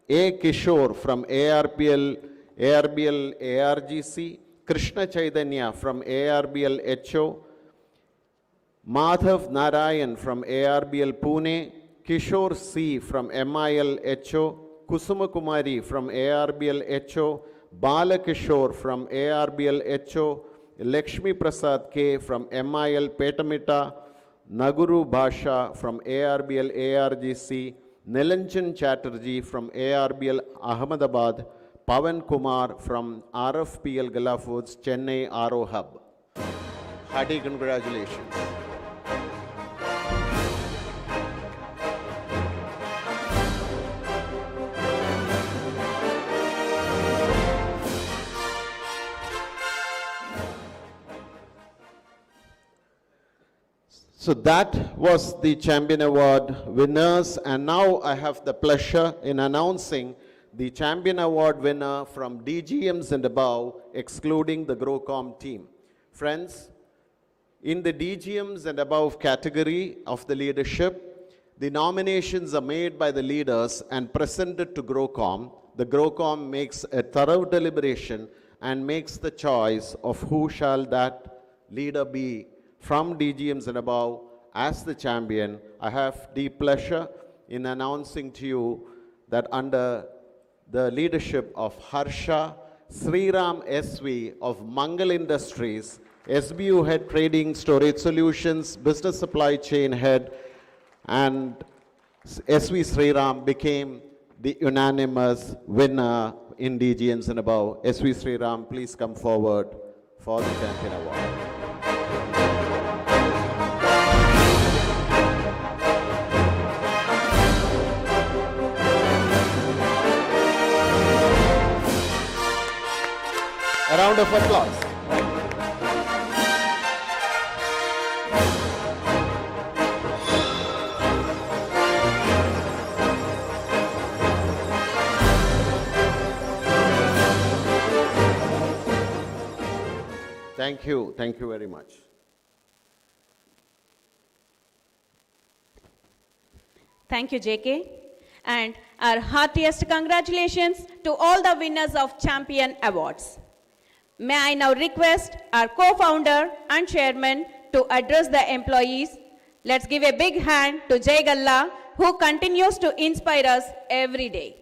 A. Kishore from ARBL ARGC, Krishna Chaitanya from ARBL HO, Madhav Narayan from ARBL Pune, Kishore C. from MIL HO, Kusuma Kumari from ARBL HO, Balakishore from ARBL HO, Lakshmi Prasad K. from MIL Petamita, Naguru Bhasha from ARBL ARGC, Nilanjan Chatterjee from ARBL Ahmedabad, Pavan Kumar from RFPL Gala Foods, Chennai RO Hub. Hearty congratulations. So that was the Champion Award winners, and now I have the pleasure in announcing the Champion Award winner from DGMs and above, excluding the GrowCom team. Friends, in the DGMs and above category of the leadership, the nominations are made by the leaders and presented to GrowCom. The GrowCom makes a thorough deliberation and makes the choice of who shall that leader be from DGMs and above as the champion. I have deep pleasure in announcing to you that under the leadership of Harsha Sriram SV of Mangal Industries, SBU Head Trading Storage Solutions, Business Supply Chain Head, and SV Sriram became the unanimous winner in DGMs and above. SV Sriram, please come forward for the Champion Award. A round of applause. Thank you very much. Thank you, JK. And our heartiest congratulations to all the winners of Champion Awards. May I now request our co-founder and chairman to address the employees. Let's give a big hand to Jay Galla, who continues to inspire us every day.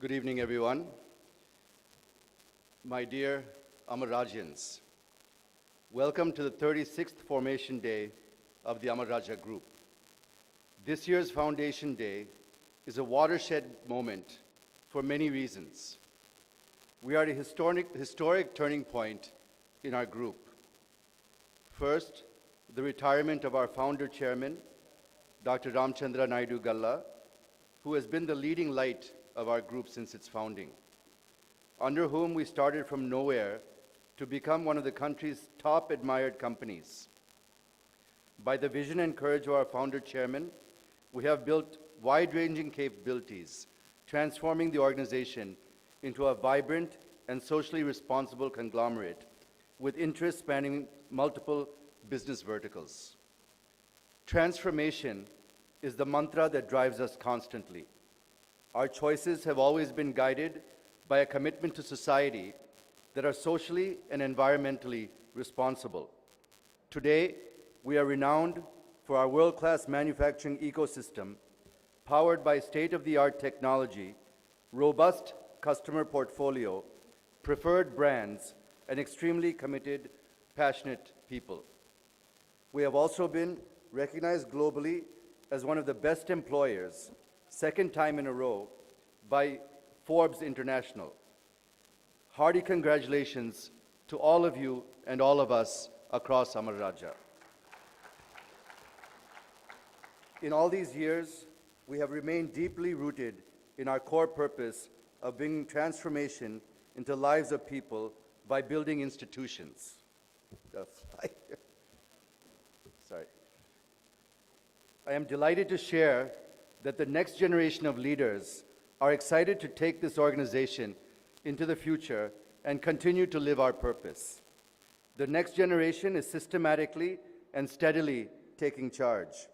Good evening, everyone. My dear Amarajans, welcome to the 36th Formation Day of the Amar Raja Group. This year's Foundation Day is a watershed moment for many reasons. We are at a historic turning point in our group. First, the retirement of our founder chairman, Dr. Ramchandra Naidu Galla, who has been the leading light of our group since its founding, under whom we started from nowhere to become one of the country's top admired companies. By the vision and courage of our founder chairman, we have built wide-ranging capabilities, transforming the organization into a vibrant and socially responsible conglomerate with interests spanning multiple business verticals. Transformation is the mantra that drives us constantly. Our choices have always been guided by a commitment to society that are socially and environmentally responsible. Today, we are renowned for our world-class manufacturing ecosystem, powered by state-of-the-art technology, robust customer portfolio, preferred brands, and extremely committed, passionate people. We have also been recognized globally as one of the best employers, second time in a row, by Forbes International. Hearty congratulations to all of you and all of us across Amara Raja. In all these years, we have remained deeply rooted in our core purpose of bringing transformation into lives of people by building institutions. Sorry. I am delighted to share that the next generation of leaders are excited to take this organization into the future and continue to live our purpose. The next generation is systematically and steadily taking charge.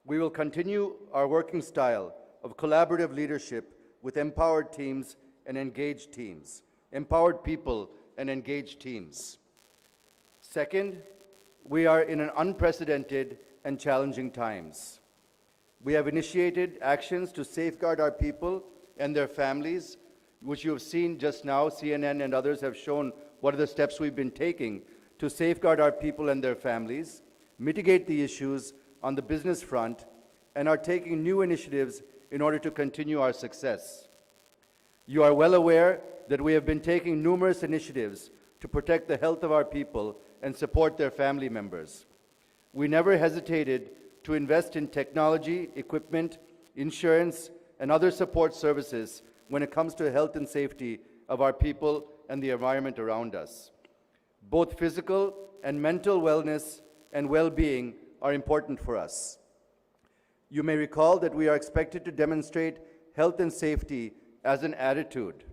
We will continue our working style of collaborative leadership with empowered teams and engaged teams, empowered people and engaged teams. Second, we are in an unprecedented and challenging times. We have initiated actions to safeguard our people and their families, which you have seen just now. CNN and others have shown what are the steps we've been taking to safeguard our people and their families, mitigate the issues on the business front, and are taking new initiatives in order to continue our success. You are well aware that we have been taking numerous initiatives to protect the health of our people and support their family members. We never hesitated to invest in technology, equipment, insurance, and other support services when it comes to health and safety of our people and the environment around us. Both physical and mental wellness and well-being are important for us. You may recall that we are expected to demonstrate health and safety as an attitude.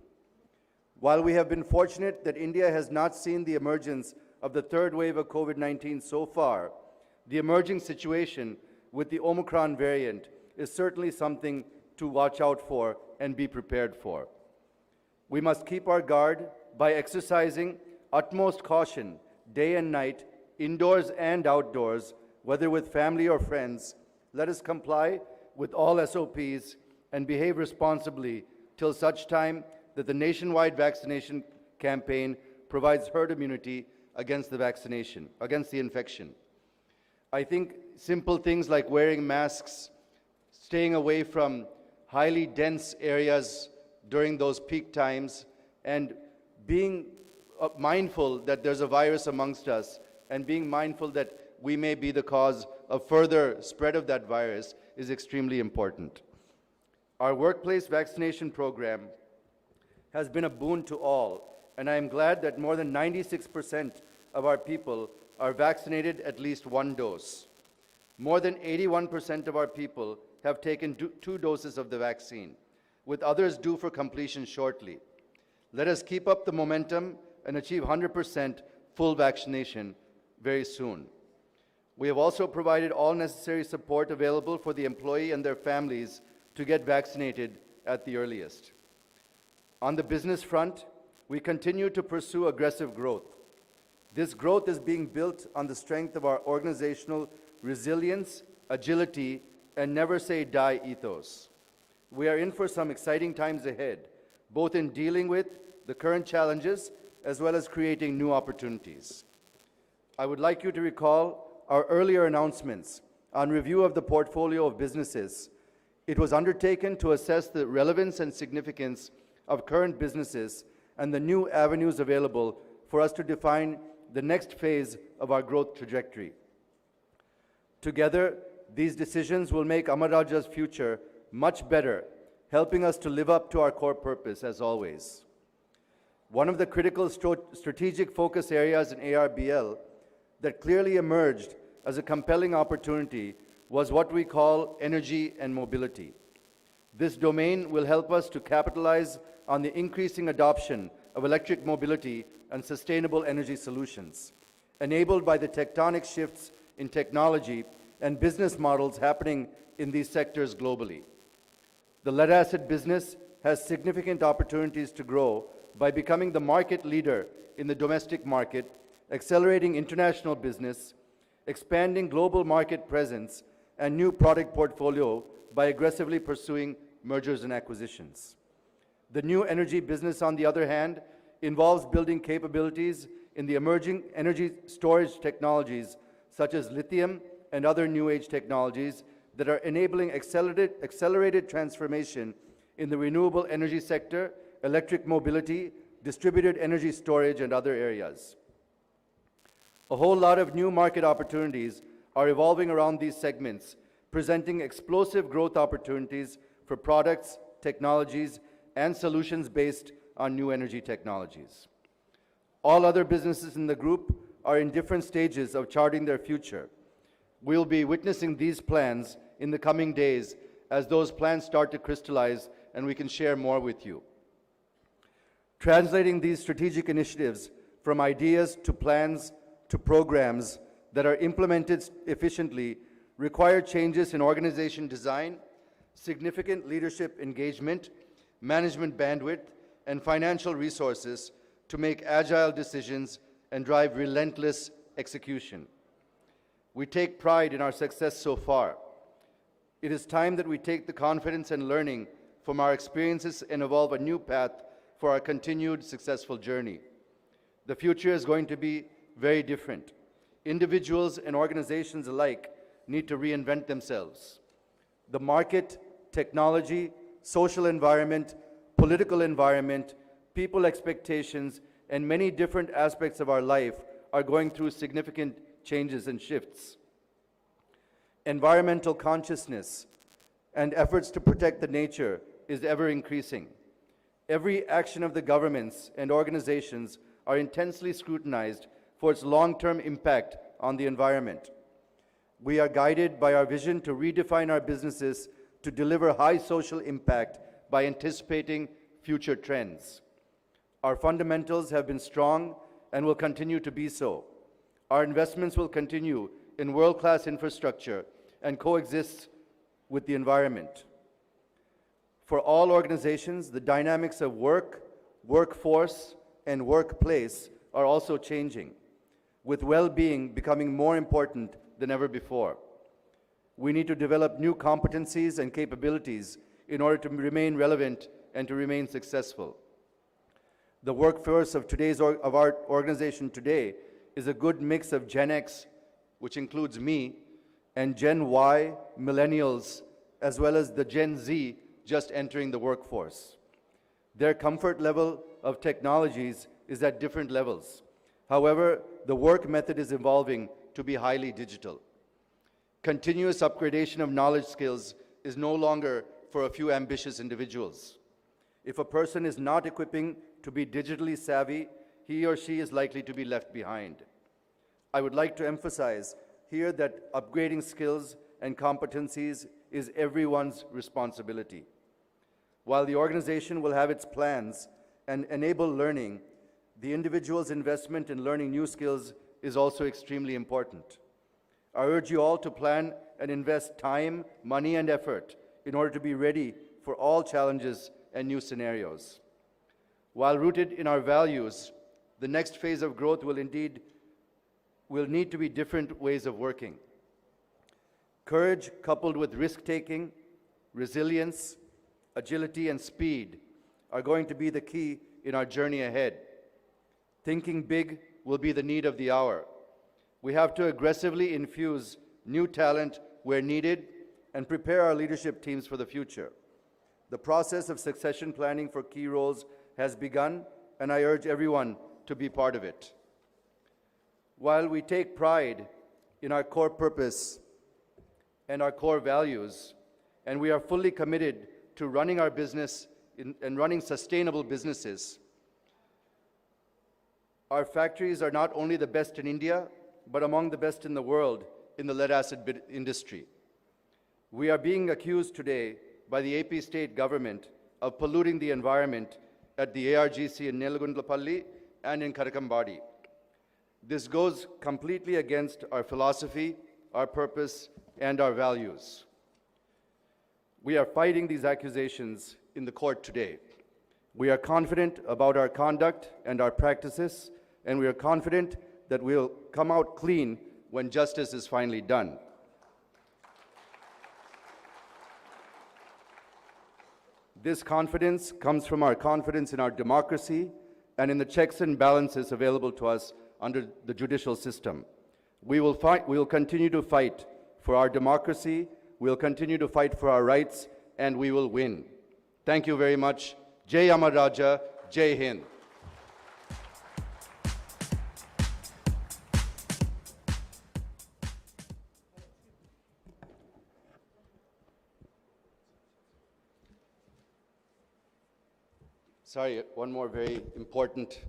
While we have been fortunate that India has not seen the emergence of the third wave of COVID-19 so far, the emerging situation with the Omicron variant is certainly something to watch out for and be prepared for. We must keep our guard by exercising utmost caution day and night, indoors and outdoors, whether with family or friends. Let us comply with all SOPs and behave responsibly till such time that the nationwide vaccination campaign provides herd immunity against the infection. I think simple things like wearing masks, staying away from highly dense areas during those peak times, and being mindful that there's a virus amongst us, and being mindful that we may be the cause of further spread of that virus is extremely important. Our workplace vaccination program has been a boon to all, and I am glad that more than 96% of our people are vaccinated at least one dose. More than 81% of our people have taken 2 doses of the vaccine, with others due for completion shortly. Let us keep up the momentum and achieve 100% full vaccination very soon. We have also provided all necessary support available for the employee and their families to get vaccinated at the earliest. On the business front, we continue to pursue aggressive growth. This growth is being built on the strength of our organizational resilience, agility, and never say die ethos. We are in for some exciting times ahead, both in dealing with the current challenges as well as creating new opportunities. I would like you to recall our earlier announcements on review of the portfolio of businesses. It was undertaken to assess the relevance and significance of current businesses and the new avenues available for us to define the next phase of our growth trajectory. Together, these decisions will make Amara Raja's future much better, helping us to live up to our core purpose as always. One of the critical strategic focus areas in ARBL that clearly emerged as a compelling opportunity was what we call energy and mobility. This domain will help us to capitalize on the increasing adoption of electric mobility and sustainable energy solutions, enabled by the tectonic shifts in technology and business models happening in these sectors globally. The lead-acid business has significant opportunities to grow by becoming the market leader in the domestic market, accelerating international business, expanding global market presence, and new product portfolio by aggressively pursuing mergers and acquisitions. The new energy business, on the other hand, involves building capabilities in the emerging energy storage technologies such as lithium and other new age technologies that are enabling accelerated transformation in the renewable energy sector, electric mobility, distributed energy storage, and other areas. A whole lot of new market opportunities are evolving around these segments, presenting explosive growth opportunities for products, technologies, and solutions based on new energy technologies. All other businesses in the group are in different stages of charting their future. We'll be witnessing these plans in the coming days as those plans start to crystallize and we can share more with you. Translating these strategic initiatives from ideas to plans to programs that are implemented efficiently require changes in organization design, significant leadership engagement, management bandwidth, and financial resources to make agile decisions and drive relentless execution. We take pride in our success so far. It is time that we take the confidence and learning from our experiences and evolve a new path for our continued successful journey. The future is going to be very different. Individuals and organizations alike need to reinvent themselves. The market, technology, social environment, political environment, people expectations, and many different aspects of our life are going through significant changes and shifts. Environmental consciousness and efforts to protect the nature is ever increasing. Every action of the governments and organizations are intensely scrutinized for its long-term impact on the environment. We are guided by our vision to redefine our businesses to deliver high social impact by anticipating future trends. Our fundamentals have been strong and will continue to be so. Our investments will continue in world-class infrastructure and coexist with the environment. For all organizations, the dynamics of work, workforce, and workplace are also changing, with well-being becoming more important than ever before. We need to develop new competencies and capabilities in order to remain relevant and to remain successful. The workforce of our organization today is a good mix of Gen X, which includes me, and Gen Y, millennials, as well as the Gen Z just entering the workforce. Their comfort level of technologies is at different levels. However, the work method is evolving to be highly digital. Continuous upgradation of knowledge skills is no longer for a few ambitious individuals. If a person is not equipping to be digitally savvy, he or she is likely to be left behind. I would like to emphasize here that upgrading skills and competencies is everyone's responsibility. While the organization will have its plans and enable learning, the individual's investment in learning new skills is also extremely important. I urge you all to plan and invest time, money, and effort in order to be ready for all challenges and new scenarios. While rooted in our values, the next phase of growth will need to be different ways of working. Courage coupled with risk-taking, resilience, agility, and speed are going to be the key in our journey ahead. Thinking big will be the need of the hour. We have to aggressively infuse new talent where needed and prepare our leadership teams for the future. The process of succession planning for key roles has begun, and I urge everyone to be part of it. While we take pride in our core purpose and our core values, and we are fully committed to running our business and running sustainable businesses, our factories are not only the best in India, but among the best in the world in the lead-acid industry. We are being accused today by the AP state government of polluting the environment at the ARGC in Nelagundlapalli and in Karakambadi. This goes completely against our philosophy, our purpose, and our values. We are fighting these accusations in the court today. We are confident about our conduct and our practices, and we are confident that we'll come out clean when justice is finally done. This confidence comes from our confidence in our democracy and in the checks and balances available to us under the judicial system. We will continue to fight for our democracy, we'll continue to fight for our rights, and we will win. Thank you very much. Jai Amar Raja, Jai Hind. Sorry, one more very important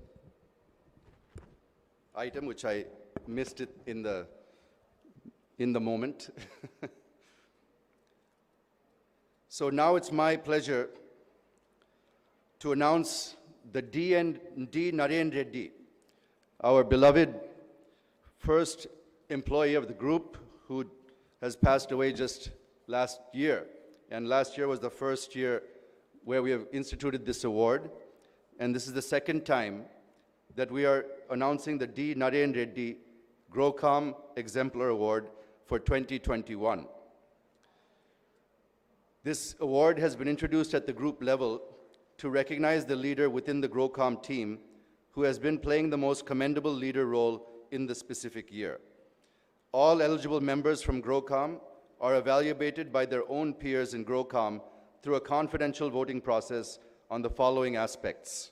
item which I missed it in the moment. So now it's my pleasure to announce the D. Naren Reddy, our beloved first employee of the group who has passed away just last year. And last year was the first year where we have instituted this award. And this is the second time that we are announcing the D. Naren Reddy GROCOM Exemplar Award for 2021. This award has been introduced at the group level to recognize the leader within the GROCOM team who has been playing the most commendable leader role in the specific year. All eligible members from GROCOM are evaluated by their own peers in GROCOM through a confidential voting process on the following aspects: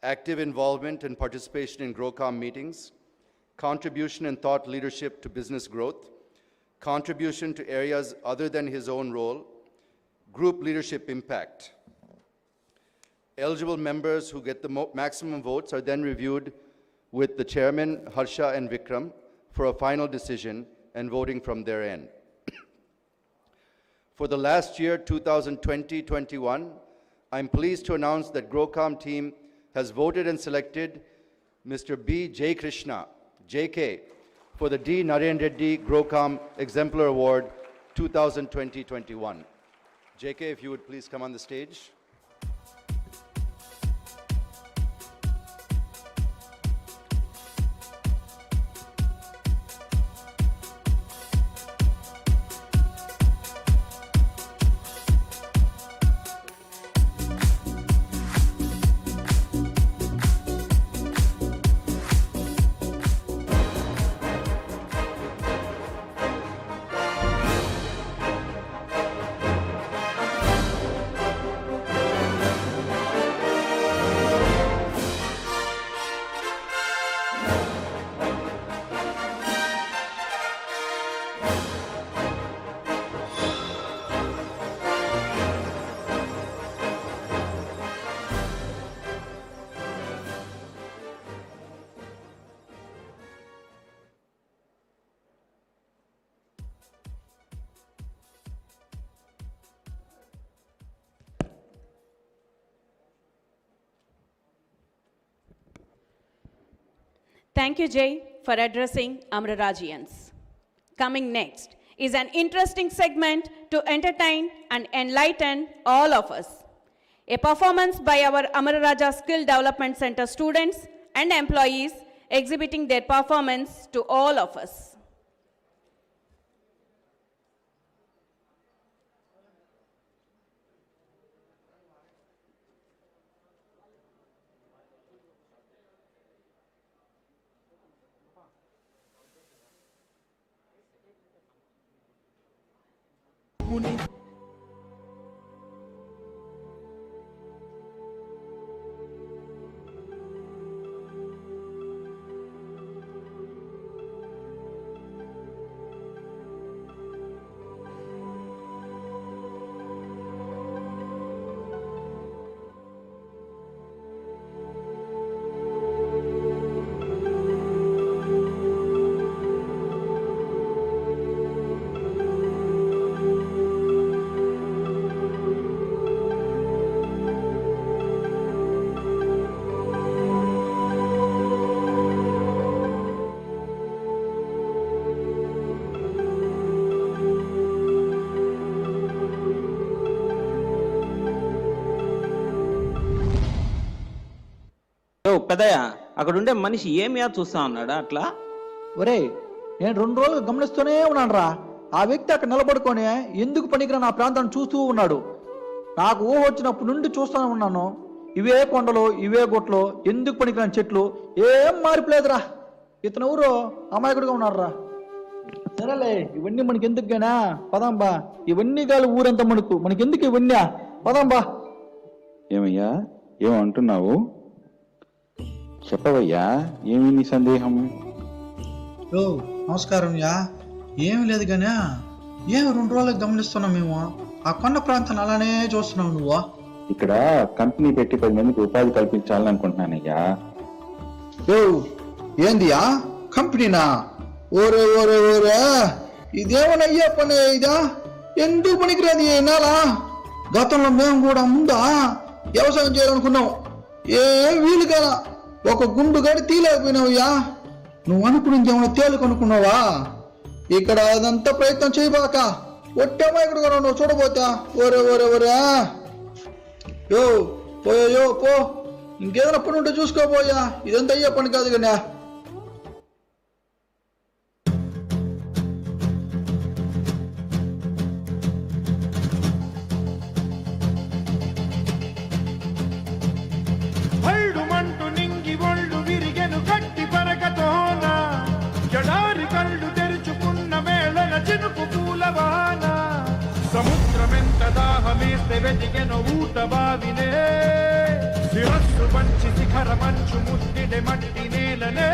active involvement and participation in GROCOM meetings, contribution and thought leadership to business growth, contribution to areas other than his own role, group leadership impact. Eligible members who get the maximum votes are then reviewed with the chairman, Harsha and Vikram, for a final decision and voting from their end. For the last year, 2020-21, I'm pleased to announce that GROCOM team has voted and selected Mr. B. J. Krishna, JK, for the D. Naren Reddy GROCOM Exemplar Award 2020-21. JK, if you would please come on the stage. Thank you, Jay, for addressing Amararajians. Coming next is an interesting segment to entertain and enlighten all of us. A performance by our Amararaja Skill Development Center students and employees exhibiting their performance to all of us. పెద్దయ్య అక్కడ ఉండే మనిషి ఏమియా చూస్తా ఉన్నాడా అట్లా? ఒరే, నేను 2 రోజులు గమనిస్తూనే ఉన్నాను రా. ఆ వ్యక్తి అక్కడ నిలబడుకొని ఎందుకు పనికిరాని ఆ ప్రాంతాన్ని చూస్తూ ఉన్నాడు. నాకు ఊహ వచ్చినప్పటి నుండి చూస్తూనే ఉన్నాను. ఇవే కొండలు, ఇవే గుట్లు, ఎందుకు పనికిరాని చెట్లు, ఏం మార్పులేదురా. ఇతను ఊరు అమాయకుడిగా ఉన్నారా. సరేలే, ఇవన్నీ మనకి ఎందుకుగానా, పదాంబా. ఇవన్నీ కాదు ఊరంతా మనకెందుకు ఇవన్నీ, పదాంబా. ఏమయ్యా, ఏమంటున్నావు? చెప్పవయ్యా, ఏమి నీ సందేహం? నమస్కారం యా. ఏమి లేదు గానే, ఏమి 2 రోజులకు గమనిస్తున్నాం మేము. ఆ కొండ ప్రాంతాన్ని అలానే చూస్తున్నావు నువ్వు. ఇక్కడ కంపెనీ పెట్టి 10 మందికి ఉపాధి కల్పించాలని అనుకుంటున్నానయ్యా. ఏందియా కంపెనీనా? ఓరే ఓరే ఓరే, ఇదేమన్నా అయ్యే పని ఇదా? ఎందుకు పనికిరాది నాలా? గతంలో మేము కూడా ముందా వ్యవసాయం చేయాలనుకున్నాం. ఏం వీలు కదా, ఒక గుండు గడి తీయలేకపోయినావుయ్యా. నువ్వు అనుకున్నది ఏమైనా తేలికనుకున్నావా? ఇక్కడ అదంతా ప్రయత్నం చేయబాక, ఒట్టమాయకుడు కూడా నువ్వు చూడబోతా. ఓరే ఓరే ఓరే, పోయో పో, ఇంకేదైనా పని ఉంటే చూసుకోపోయా. ఇదంతా అయ్యే పని కాదు కానీ. మంటు నింగి ఒళ్ళు విరిగెను గట్టి పరకతోన, జడారి కళ్ళు తెరుచుకున్న మేళన చినుకు పూలవాన, సముద్రమెంత దాహమేస్తే వెతికెను ఊట బావినే, శిరస్సు పంచి శిఖర మంచు ముద్దిడే మట్టి నేలనే.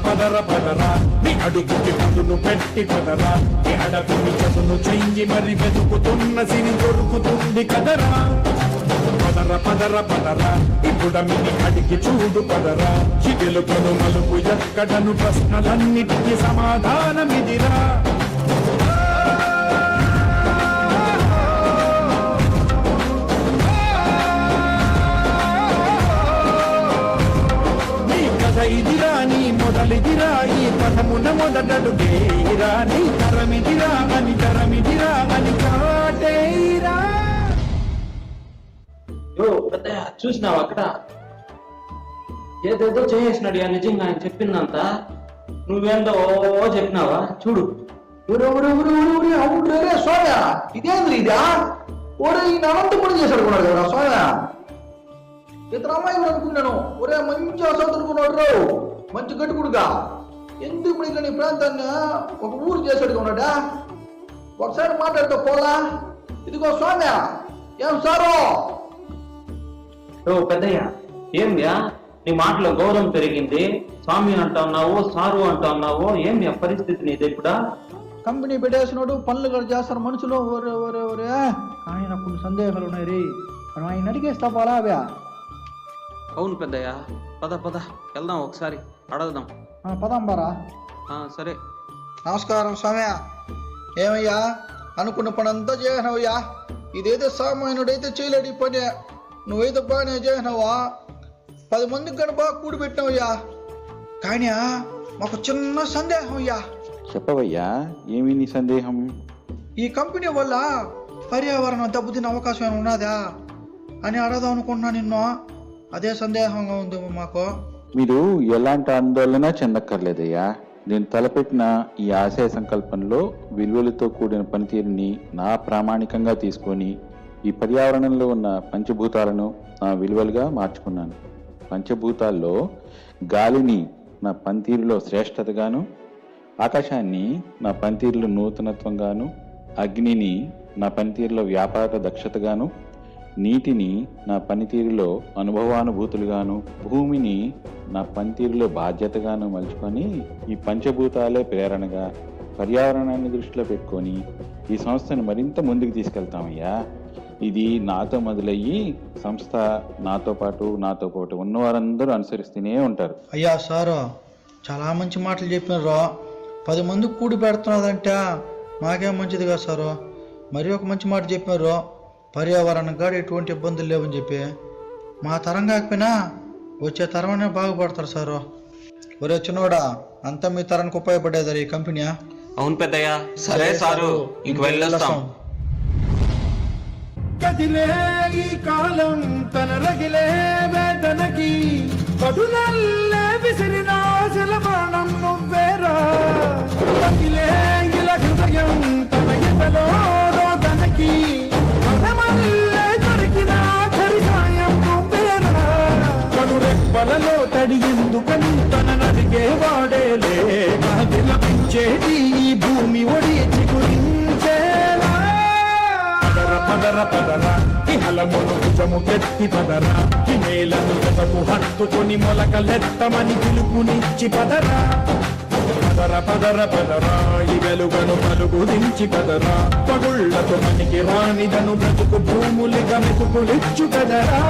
పదర పదరా నీ అడుగుకి పదును పెట్టి పదరా, నీ అడవిని చదును చెయ్యి మరి వెతుకుతున్న సిరి దొరుకుతుంది కదరా. పదర పదర పదరా ఇప్పుడమిని అడిగి చూడు పదరా, చిగెలుకను మలుపు ఎక్కడను ప్రశ్నలన్నిటికీ సమాధానమిదిరా. ఇదిరా నీ మొదలిదిరా, ఈ పదమున మొదటడుగేరా, నీ తరమిదిరా అని కాటేరా. చూసినావు అక్కడ ఏదేదో చేసేసినాడు. నిజంగా ఆయన చెప్పిందంతా నువ్వేందో చెప్పినావా? చూడు. సోమ్య, ఇదేంద్ర ఇదా? ఓరే, ఈ అనంతపురం చేశాడు కొన్నాడు కదా సోమ్య. ఇతను అమ్మాయి కూడా అనుకున్నాను. ఒరే, మంచి అసతునుకున్నాడు, మంచి గట్టుకుడుగా. ఎందుకు ఇక్కడ నీ ప్రాంతాన్ని ఒక ఊరు చేసాడుగా ఉన్నాడా? ఒకసారి మాట్లాడుతూ పోలా. ఇదిగో సోమ్య, ఏం సారో? పెద్దయ్య, ఏమ్యా నీ మాటలో గౌరవం పెరిగింది. స్వామి అంటున్నావు, సారు అంటున్నావు, ఏమి పరిస్థితి నీది ఇప్పుడు? కంపెనీ పెట్టేసినాడు, పనులు కూడా చేస్తారు మనుషులు. ఒరే ఒరే ఒరే, ఆయన కొన్ని సందేహాలు ఉన్నాయి రే, మనం ఆయన అడిగేస్తా పోలా అవే. అవును పెద్దయ్య, పద వెళ్దాం, ఒకసారి అడగదాం. పదాంబారా. సరే. నమస్కారం స్వామి. ఏమయ్యా, అనుకున్న పని అంతా చేయనవయ్యా. ఇదైతే సామాన్యుడైతే చేయలేడు ఈ పని. నువ్వైతే బాగానే చేయనవా, 10 మందికి కానీ బాగా కూడి పెట్టినవయ్యా. కానీ మాకు చిన్న సందేహం అయ్యా. చెప్పవయ్యా, ఏమి నీ సందేహం? ఈ కంపెనీ వల్ల పర్యావరణం దెబ్బతినే అవకాశం ఏమైనా ఉన్నదా అని అడగదాం అనుకుంటున్నా నిన్ను. అదే సందేహంగా ఉంది మాకు. మీరు ఎలాంటి ఆందోళన చెందక్కర్లేదయ్యా. నేను తలపెట్టిన ఈ ఆశయ సంకల్పంలో విలువలతో కూడిన పనితీరుని నా ప్రామాణికంగా తీసుకొని ఈ పర్యావరణంలో ఉన్న పంచభూతాలను నా విలువలుగా మార్చుకున్నాను. పంచభూతాల్లో గాలిని నా పనితీరులో శ్రేష్టతగాను, ఆకాశాన్ని నా పనితీరులో నూతనత్వంగాను, అగ్నిని నా పనితీరులో వ్యాపార దక్షతగాను, నీటిని నా పనితీరులో అనుభవానుభూతులుగాను, భూమిని నా పనితీరులో బాధ్యతగాను మలుచుకొని ఈ పంచభూతాలే ప్రేరణగా పర్యావరణాన్ని దృష్టిలో పెట్టుకొని ఈ సంస్థను మరింత ముందుకు తీసుకెళ్తామయ్యా. ఇది నాతో మొదలయ్యి సంస్థ నాతో పాటు ఉన్నవారందరూ అనుసరిస్తూనే ఉంటారు. అయ్యా సారు, చాలా మంచి మాటలు చెప్పినారు. 10 మంది కూడి పెడుతున్నదంటే మాకేం మంచిది కదా సారు. మరి ఒక మంచి మాట చెప్పినారు, పర్యావరణం కాడ ఎటువంటి ఇబ్బందులు లేవని చెప్పి. మా తరం కాకపోయినా వచ్చే తరమనే బాగుపడతారు సారు. ఒరే చిన్నోడా అంతా మీ తరానికి ఉపయోగపడేది ఈ కంపెనీయా? అవును పెద్దయ్య. సరే సారు, ఇంక వెళ్ళొస్తాం. కదిలే ఈ కాలం తన రగిలే వేదనకి పదునల్లే విసిరిన శలబాణం నువ్వేరా. కదిలే ఇలా హృదయం తన ఎదలో రోదనకి పదమల్లే దొరికిన కరిసాయం నువ్వేరా. కనురెప్పలలో తడి ఎందుకని తన నడిగే వాడేలే విలపించేది ఈ భూమి ఒడి చిగురించేలా. పదర పదర ఇహలమును భుజము కెత్తి పదర హిమేలను జతకు హత్తుకొని మొలకలెత్తమని పిలుపునిచ్చి పదరా. పదర పదర పదర ఈ వెలుగను పలుగు దించి పదరా. పగుళ్లతో మనకి రానిదను బ్రతుకు భూములిగా మెతుకులిచ్చు కదరా.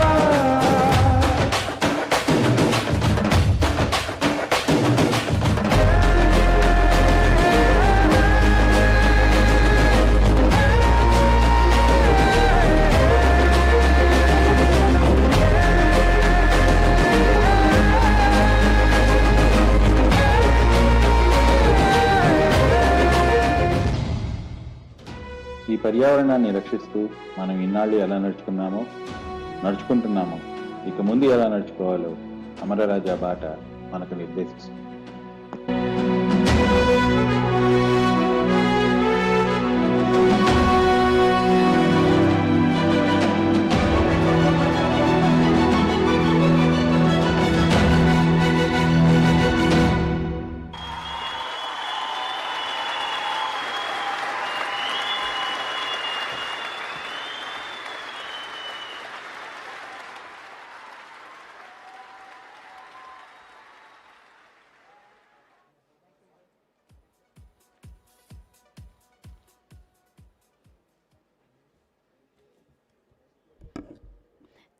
ఈ పర్యావరణాన్ని రక్షిస్తూ మనం ఇన్నాళ్ళు ఎలా నడుచుకుంటున్నామో ఇక ముందు ఎలా నడుచుకోవాలో అమరరాజా బాట మనకు నిర్దేశిస్తుంది.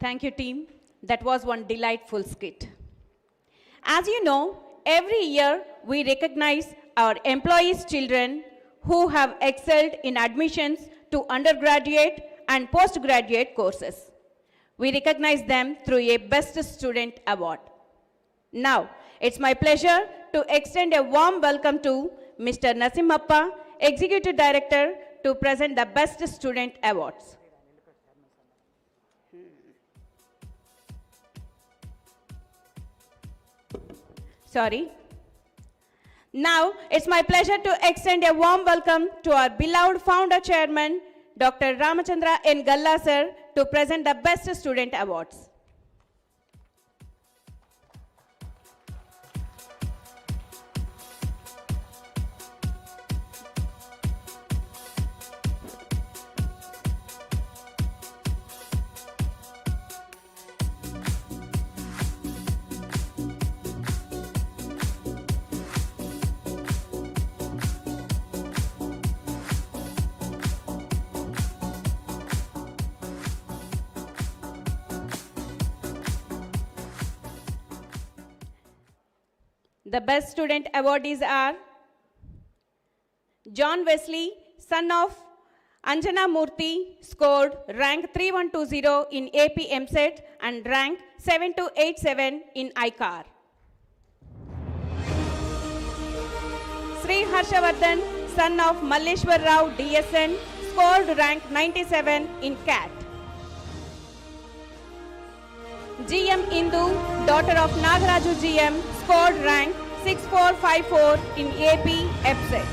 Thank you, team. That was one delightful skit. As you know, every year we recognize our employees' children who have excelled in admissions to undergraduate and postgraduate courses. We recognize them through a Best Student Award. Now, it's my pleasure to extend a warm welcome to Mr. Nasimappa, Executive Director, to present the Best Student Awards. Sorry. Now, it's my pleasure to extend a warm welcome to our beloved founder chairman, Dr. Ramachandra N. Galla sir, to present the Best Student Awards. The Best Student awardees are John Wesley, son of Anjana Murthy, scored rank 3120 in AP MCET and rank 7287 in ICAR. Sri Harshavardhan, son of Malleshwar Rao DSN, scored rank 97 in CAT. GM Indu, daughter of Nagaraju GM, scored rank 6454 in AP EPSET.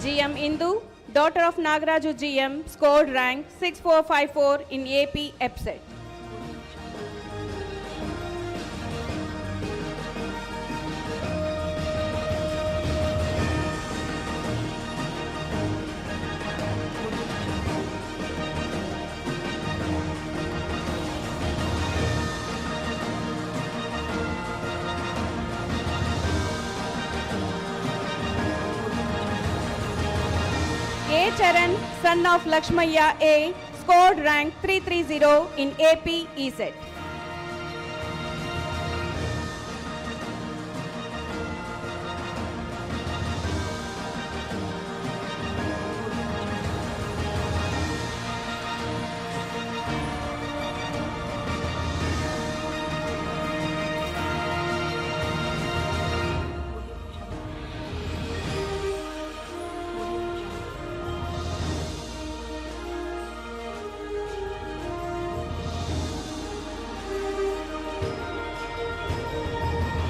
GM Indu, daughter of Nagaraju GM, scored rank 6454 in AP EPSET. A. Charan, son of Lakshmaya A, scored rank 330 in AP ESET.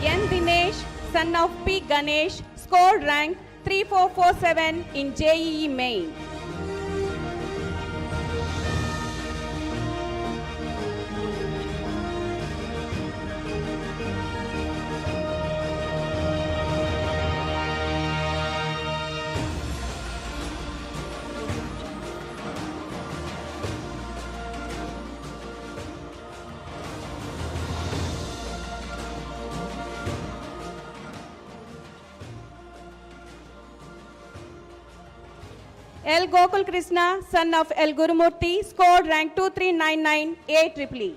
N. Dinesh, son of P. Ganesh, scored rank 3447 in JEE Main. L. Gokul Krishna, son of L. Gurumurthy, scored rank 2399 AEEE.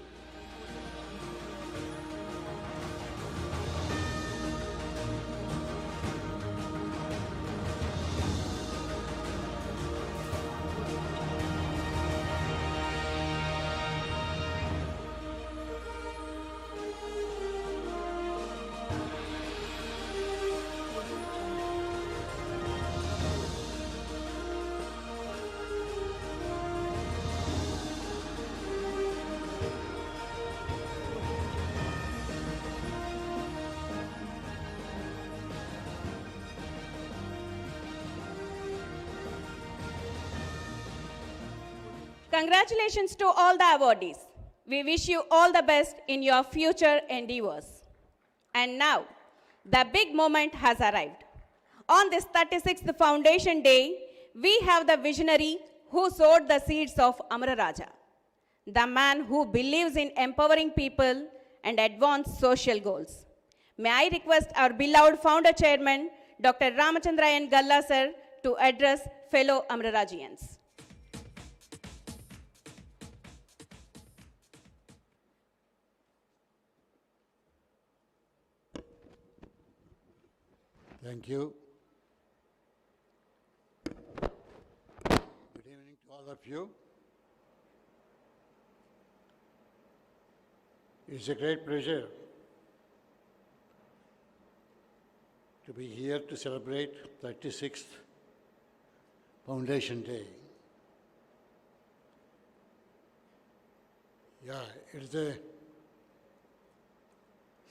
Congratulations to all the awardees. We wish you all the best in your future endeavors. And now, the big moment has arrived. On this 36th Foundation Day, we have the visionary who sowed the seeds of Amara Raja, the man who believes in empowering people and advance social goals. May I request our beloved founder chairman, Dr. Ramachandrayan Galla sir, to address fellow Amara Rajians. Thank you. Good evening to all of you. It's a great pleasure to be here to celebrate 36th Foundation Day. Yeah, it's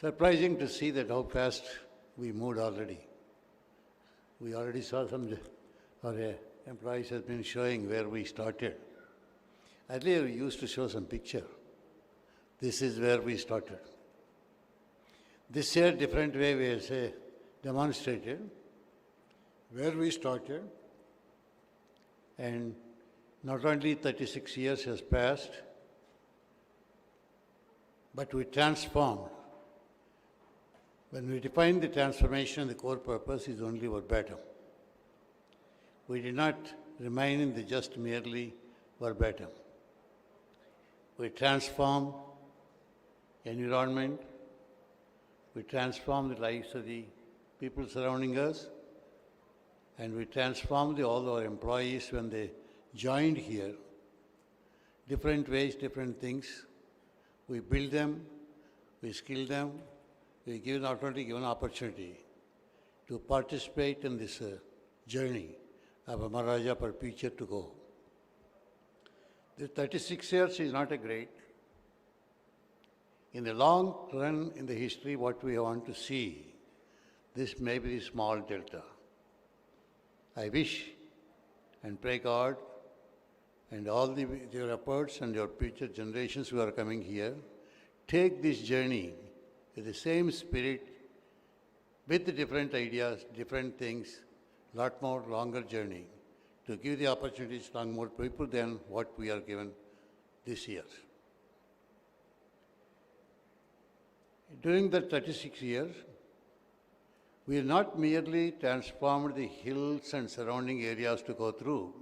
surprising to see that how fast we moved already. We already saw our employees have been showing where we started. Earlier we used to show some picture. This is where we started. This year, different way we have demonstrated where we started, and not only 36 years has passed, but we transformed. When we defined the transformation, the core purpose is only verbatim. We did not remain in the just merely verbatim. We transform environment, we transform the lives of the people surrounding us, and we transform all our employees when they joined here. Different ways, different things. We build them, we skill them, we give not only give an opportunity to participate in this journey of Amara Raja for future to go. The 36 years is not a great. In the long run in the history, what we want to see, this may be the small delta. I wish and pray God and all your efforts and your future generations who are coming here, take this journey with the same spirit, with the different ideas, different things, lot more longer journey to give the opportunities to more people than what we are given this year. During the 36 years, we have not merely transformed the hills and surrounding areas to go through,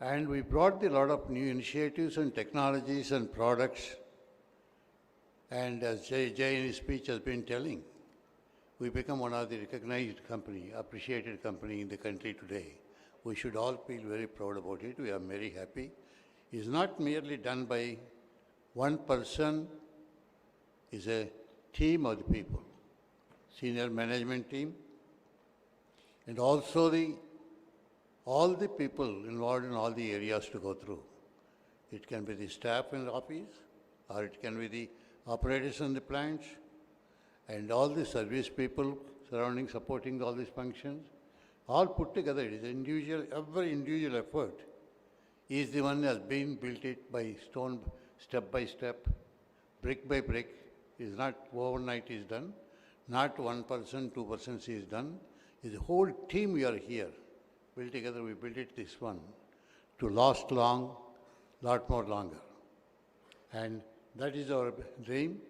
and we brought a lot of new initiatives and technologies and products. And as Jay in his speech has been telling, we become one of the recognized company, appreciated company in the country today. We should all feel very proud about it. We are very happy. It's not merely done by one person, it's a team of the people, senior management team, and also all the people involved in all the areas to go through. It can be the staff in the office, or it can be the operators in the plants, and all the service people surrounding, supporting all these functions, all put together. It is individual, every individual effort is the one that has been built it by stone, step by step, brick by brick. It is not overnight is done, not 1%, 2% is done. It's the whole team we are here. Built together, we built it this one to last long, lot more longer. And that is our dream.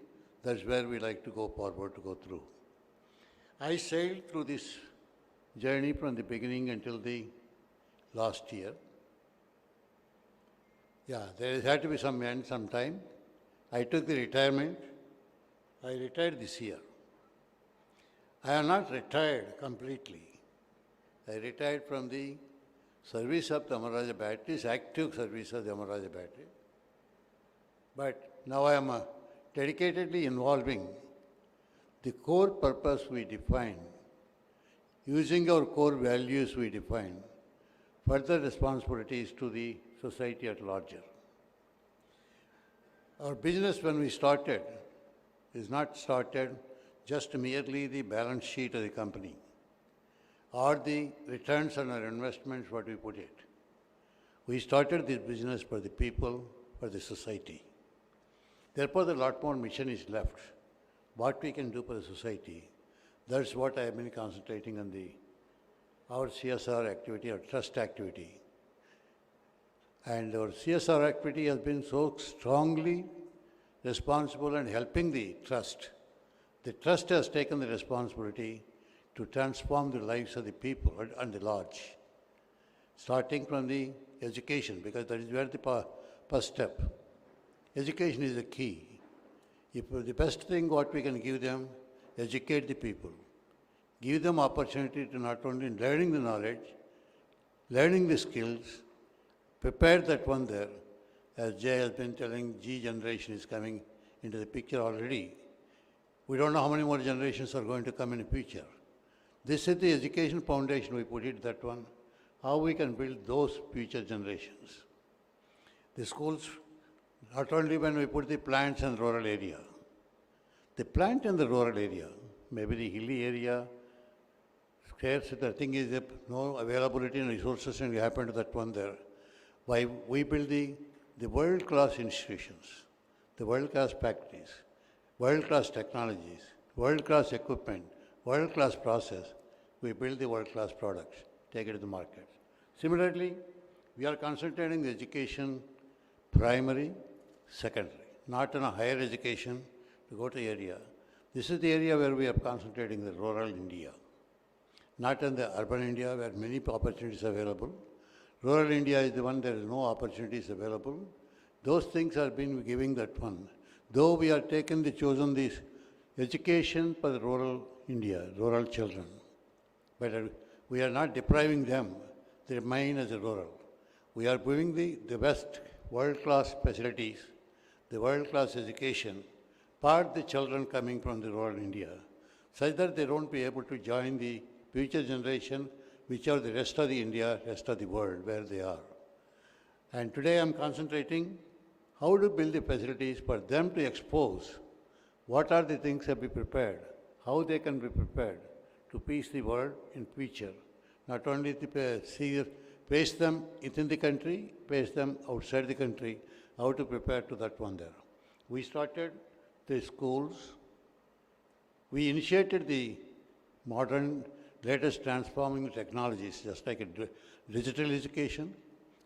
That's where we like to go forward, to go through. I sailed through this journey from the beginning until the last year. Yeah, there had to be some end, some time. I took the retirement. I retired this year. I am not retired completely. I retired from the service of the Amara Raja Batteries, active service of the Amara Raja Battery. But now I am dedicatedly involving the core purpose we define, using our core values we define, further responsibilities to the society at larger. Our business when we started is not started just merely the balance sheet of the company or the returns on our investments, what we put it. We started this business for the people, for the society. Therefore, a lot more mission is left. What we can do for the society, that's what I have been concentrating on our CSR activity, our trust activity. And our CSR activity has been so strongly responsible and helping the trust. The trust has taken the responsibility to transform the lives of the people and the large, starting from the education, because that is where the first step. Education is the key. If the best thing what we can give them, educate the people. Give them opportunity to not only learning the knowledge, learning the skills, prepare that one there. As Jay has been telling, G generation is coming into the picture already. We don't know how many more generations are going to come in the future. This is the education foundation, we put it, that one, how we can build those future generations. The schools, not only when we put the plants in the rural area, the plant in the rural area, maybe the hilly area, scarce, the thing is no availability and resources and we happen to that one there. Why we build the world-class institutions, the world-class factories, world-class technologies, world-class equipment, world-class process, we build the world-class products, take it to the market. Similarly, we are concentrating the education, primary, secondary, not in a higher education to go to area. This is the area where we are concentrating the rural India, not in the urban India where many opportunities are available. Rural India is the one there is no opportunities available. Those things are being giving that one. Though we are chosen this education for the rural India, rural children, but we are not depriving them. They remain as a rural. We are giving the best world-class facilities, the world-class education, for the children coming from the rural India, such that they don't be able to join the future generation, which are the rest of the India, rest of the world, where they are. And today I'm concentrating how to build the facilities for them to expose what are the things that be prepared, how they can be prepared to peace the world in future, not only to pace them within the country, pace them outside the country, how to prepare to that one there. We started the schools. We initiated the modern, latest transforming technologies, just like digital education,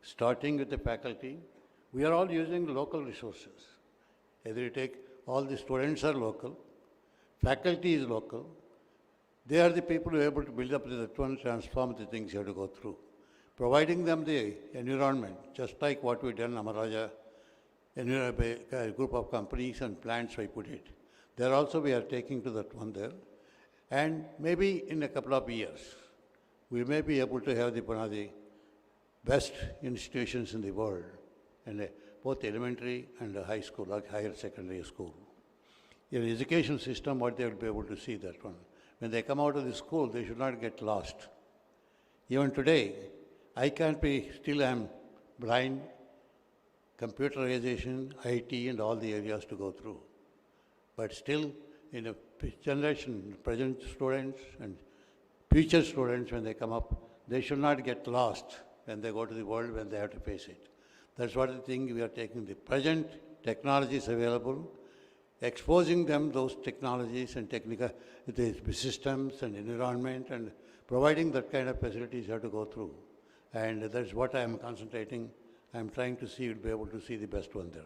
starting with the faculty. We are all using local resources. Either you take, all the students are local, faculty is local. They are the people who are able to build up that one, transform the things you have to go through. Providing them the environment, just like what we done in Amaraja, a group of companies and plants we put it. There also we are taking to that one there. And maybe in a couple of years, we may be able to have one of the best institutions in the world, and both elementary and high school, like higher secondary school. In the education system, what they will be able to see that one. When they come out of the school, they should not get lost. Even today, I can't be, still I'm blind, computerization, IT, and all the areas to go through. But still, in a generation, present students and future students, when they come up, they should not get lost when they go to the world, when they have to face it. That's what the thing we are taking. The present technologies available, exposing them those technologies and technical the systems and environment, and providing that kind of facilities you have to go through. And that's what I am concentrating. I am trying to see, you'll be able to see the best one there.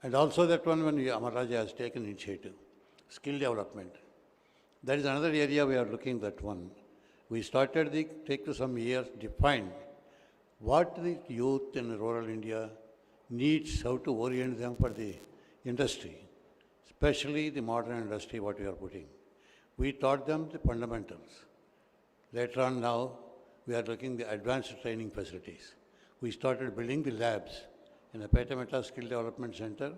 And also that one when Amaraja has taken initiative, skill development. That is another area we are looking at that one. We started take some years, define what the youth in rural India needs, how to orient them for the industry, especially the modern industry, what we are putting. We taught them the fundamentals. Later on now, we are looking at the advanced training facilities. We started building the labs in the Petameta Skill Development Center.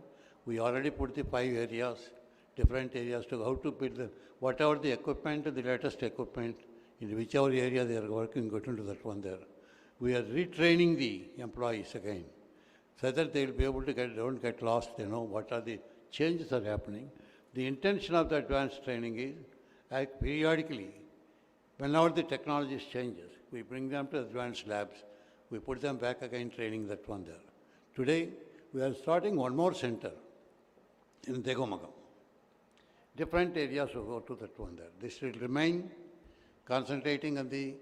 We already put the 5 areas, different areas to how to build whatever the equipment, the latest equipment, in whichever area they are working, go into that one there. We are retraining the employees again, so that they will be able to don't get lost, they know what are the changes are happening. The intention of the advanced training is periodically, whenever the technology changes, we bring them to advanced labs, we put them back again training that one there. Today, we are starting one more center in Degomagam. Different areas will go to that one there. This will remain concentrating on the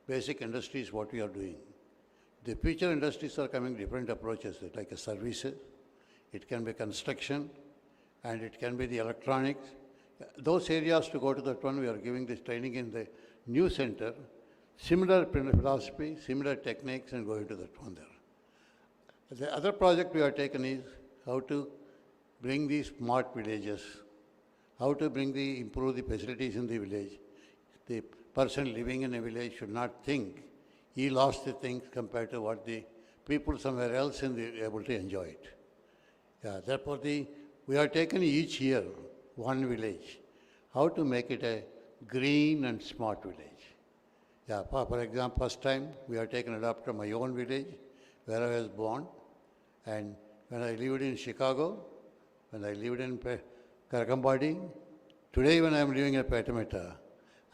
basic industries, what we are doing. The future industries are coming different approaches, like a services, it can be construction, and it can be the electronics. Those areas to go to that one, we are giving this training in the new center, similar philosophy, similar techniques, and going to that one there. The other project we have taken is how to bring these smart villages, how to improve the facilities in the village. The person living in a village should not think he lost the things compared to what the people somewhere else in the able to enjoy it. Yeah, therefore we have taken each year one village, how to make it a green and smart village. Yeah, for example, first time we have taken it up to my own village, where I was born, and when I lived in Chicago, when I lived in Karakambadi, today when I am living in Petameta,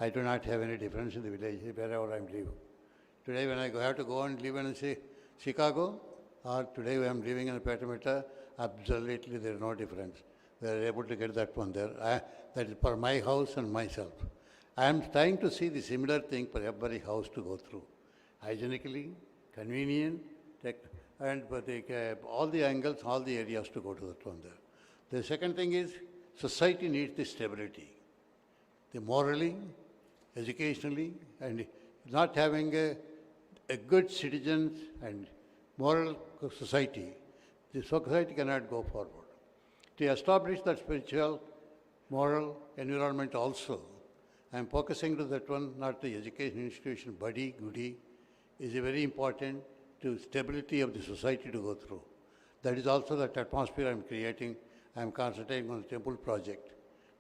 I do not have any difference in the village, wherever I am living. Today when I have to go and live in Chicago, or today when I am living in Petameta, absolutely there is no difference. We are able to get that one there. That is for my house and myself. I am trying to see the similar thing for every house to go through. Hygienically, convenient, and all the angles, all the areas to go to that one there. The second thing is, society needs the stability. The morally, educationally, and not having a good citizens and moral society, the society cannot go forward. To establish that spiritual, moral environment also, I am focusing to that one, not the education institution, buddy, goody, is very important to stability of the society to go through. That is also that atmosphere I am creating. I am concentrating on the temple project.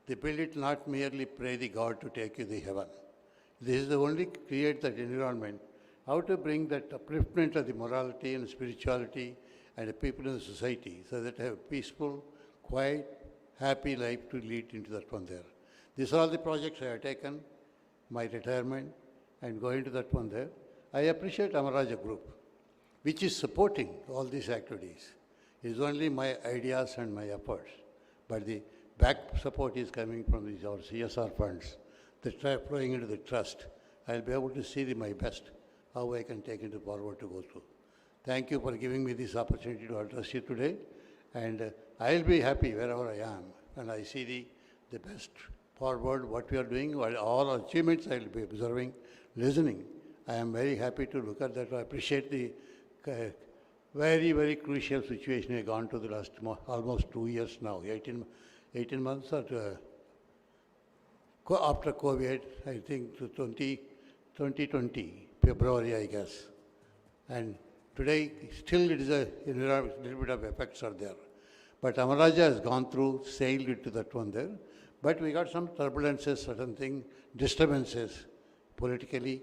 They build it not merely pray the God to take you to heaven. This is the only create that environment, how to bring that upliftment of the morality and spirituality and the people in the society so that they have a peaceful, quiet, happy life to lead into that one there. These are all the projects I have taken, my retirement, and going to that one there. I appreciate Amaraja Group, which is supporting all these activities. It's only my ideas and my efforts, but the back support is coming from these our CSR funds that are flowing into the trust. I'll be able to see my best, how I can take it forward to go through. Thank you for giving me this opportunity to address you today, and I'll be happy wherever I am, and I see the best forward, what we are doing, all achievements I'll be observing, listening. I am very happy to look at that. I appreciate the very, very crucial situation we have gone to the last almost 2 years now, 18 months or after COVID, I think to 2020, February, I guess. And today, still it is a little bit of effects are there. But Amaraja has gone through, sailed into that one there. But we got some turbulences, certain things, disturbances, politically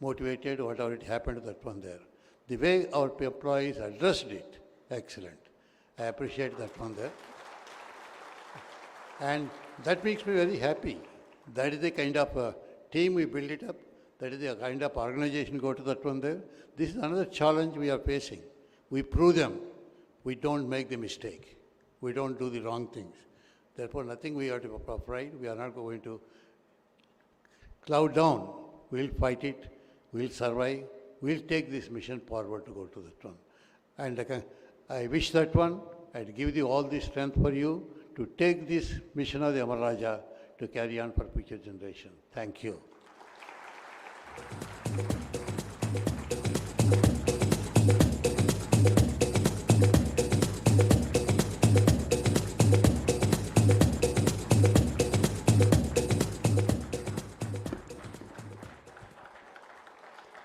motivated, whatever it happened to that one there. The way our employees addressed it, excellent. I appreciate that one there. And that makes me very happy. That is the kind of team we build it up. That is the kind of organization go to that one there. This is another challenge we are facing. We prove them. We don't make the mistake. We don't do the wrong things. Therefore, nothing we have to be afraid. We are not going to cloud down. We'll fight it. We'll survive. We'll take this mission forward to go to that one. And I wish that one. I'd give you all the strength for you to take this mission of the Amaraja to carry on for future generation. Thank you.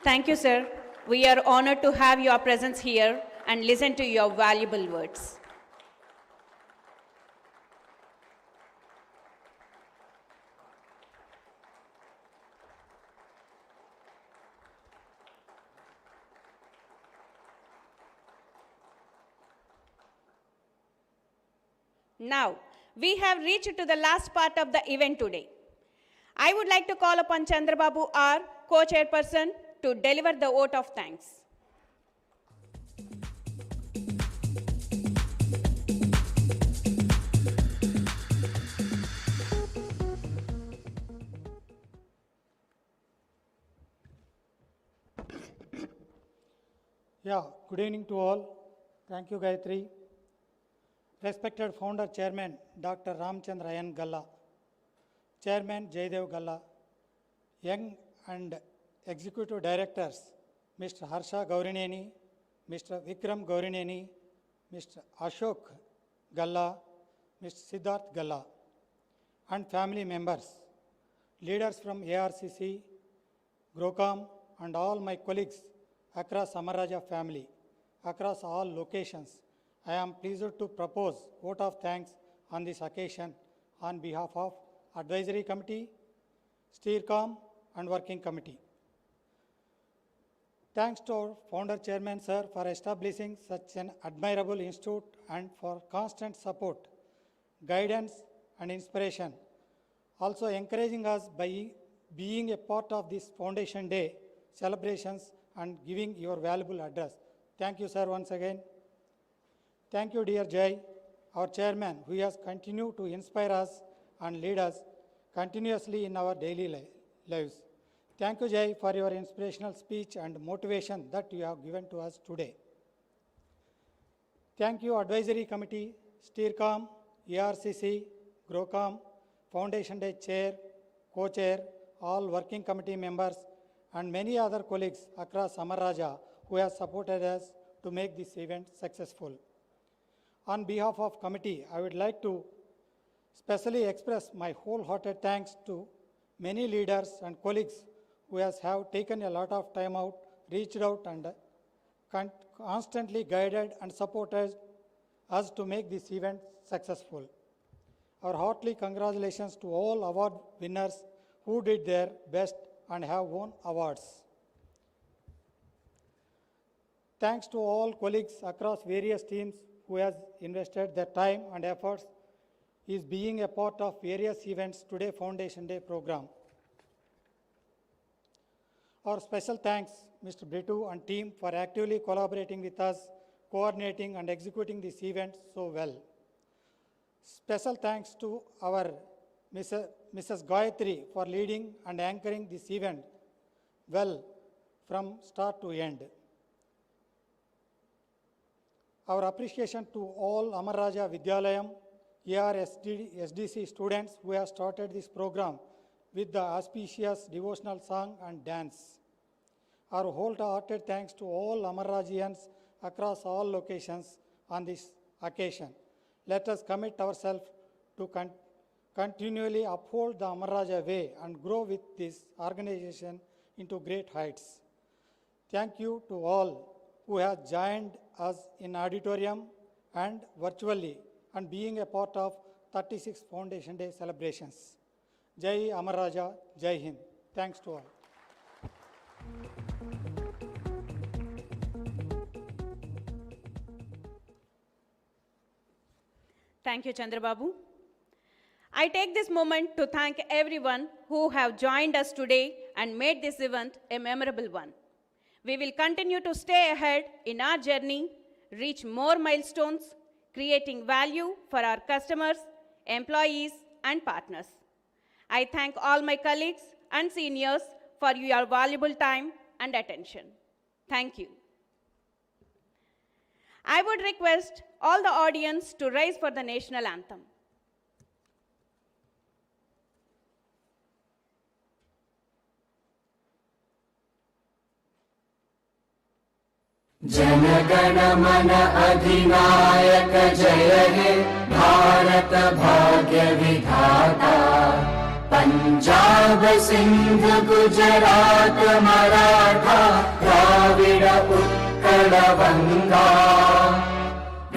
Thank you, sir. We are honored to have your presence here and listen to your valuable words. Now, we have reached to the last part of the event today. I would like to call upon Chandrababu R, co-chairperson, to deliver the vote of thanks. Yeah, good evening to all. Thank you, Gayatri. Respected founder chairman, Dr. Ramchandra N. Galla, chairman Jaydev Galla, young and executive directors, Mr. Harsha Gaurineni, Mr. Vikram Gaurineni, Mr. Ashok Galla, Mr. Siddharth Galla, and family members, leaders from ARCC, Grocom, and all my colleagues across Amaraja family, across all locations. I am pleased to propose vote of thanks on this occasion on behalf of Advisory Committee, SteerCom, and Working Committee. Thanks to our founder chairman, sir, for establishing such an admirable institute and for constant support, guidance, and inspiration. Also encouraging us by being a part of this Foundation Day celebrations and giving your valuable address. Thank you, sir, once again. Thank you, dear Jai, our chairman, who has continued to inspire us and lead us continuously in our daily lives. Thank you, Jai, for your inspirational speech and motivation that you have given to us today. Thank you, Advisory Committee, SteerCom, ARCC, Grocom, Foundation Day Chair, Co-Chair, all Working Committee members, and many other colleagues across Amaraja who have supported us to make this event successful. On behalf of committee, I would like to specially express my wholehearted thanks to many leaders and colleagues who have taken a lot of time out, reached out, and constantly guided and supported us to make this event successful. Our heartily congratulations to all award winners who did their best and have won awards. Thanks to all colleagues across various teams who has invested their time and efforts is being a part of various events today Foundation Day program. Our special thanks, Mr. Britu and team, for actively collaborating with us, coordinating and executing this event so well. Special thanks to our Mrs. Gayatri for leading and anchoring this event well from start to end. Our appreciation to all Amar Raja Vidyalayam, SDC students who have started this program with the auspicious devotional song and dance. Our wholehearted thanks to all Amar Rajians across all locations on this occasion. Let us commit ourselves to continually uphold the Amar Raja way and grow with this organization into great heights. Thank you to all who have joined us in auditorium and virtually and being a part of 36th Foundation Day celebrations. Jai Amar Raja, Jai Hind. Thanks to all. Thank you, Chandrababu. I take this moment to thank everyone who have joined us today and made this event a memorable one. We will continue to stay ahead in our journey, reach more milestones, creating value for our customers, employees, and partners. I thank all my colleagues and seniors for your valuable time and attention. Thank you. I would request all the audience to rise for the national anthem. जनगण मन अधिनायक जय हे भारत भाग्य विधाता पंजाब सिंध गुजरात मराठा द्राविड़ उत्कल बंगा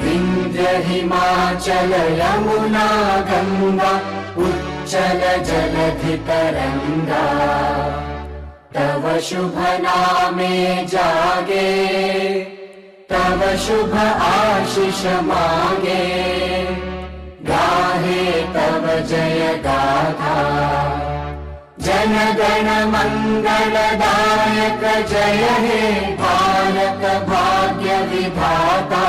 विंध्य हिमाचल यमुना गंगा उच्चल जलधि तरंगा तव शुभ नामे जागे तव शुभ आशीष मांगे गाहे तव जय गाथा जन गण मंगलदायक जय हे भारत भाग्य विधाता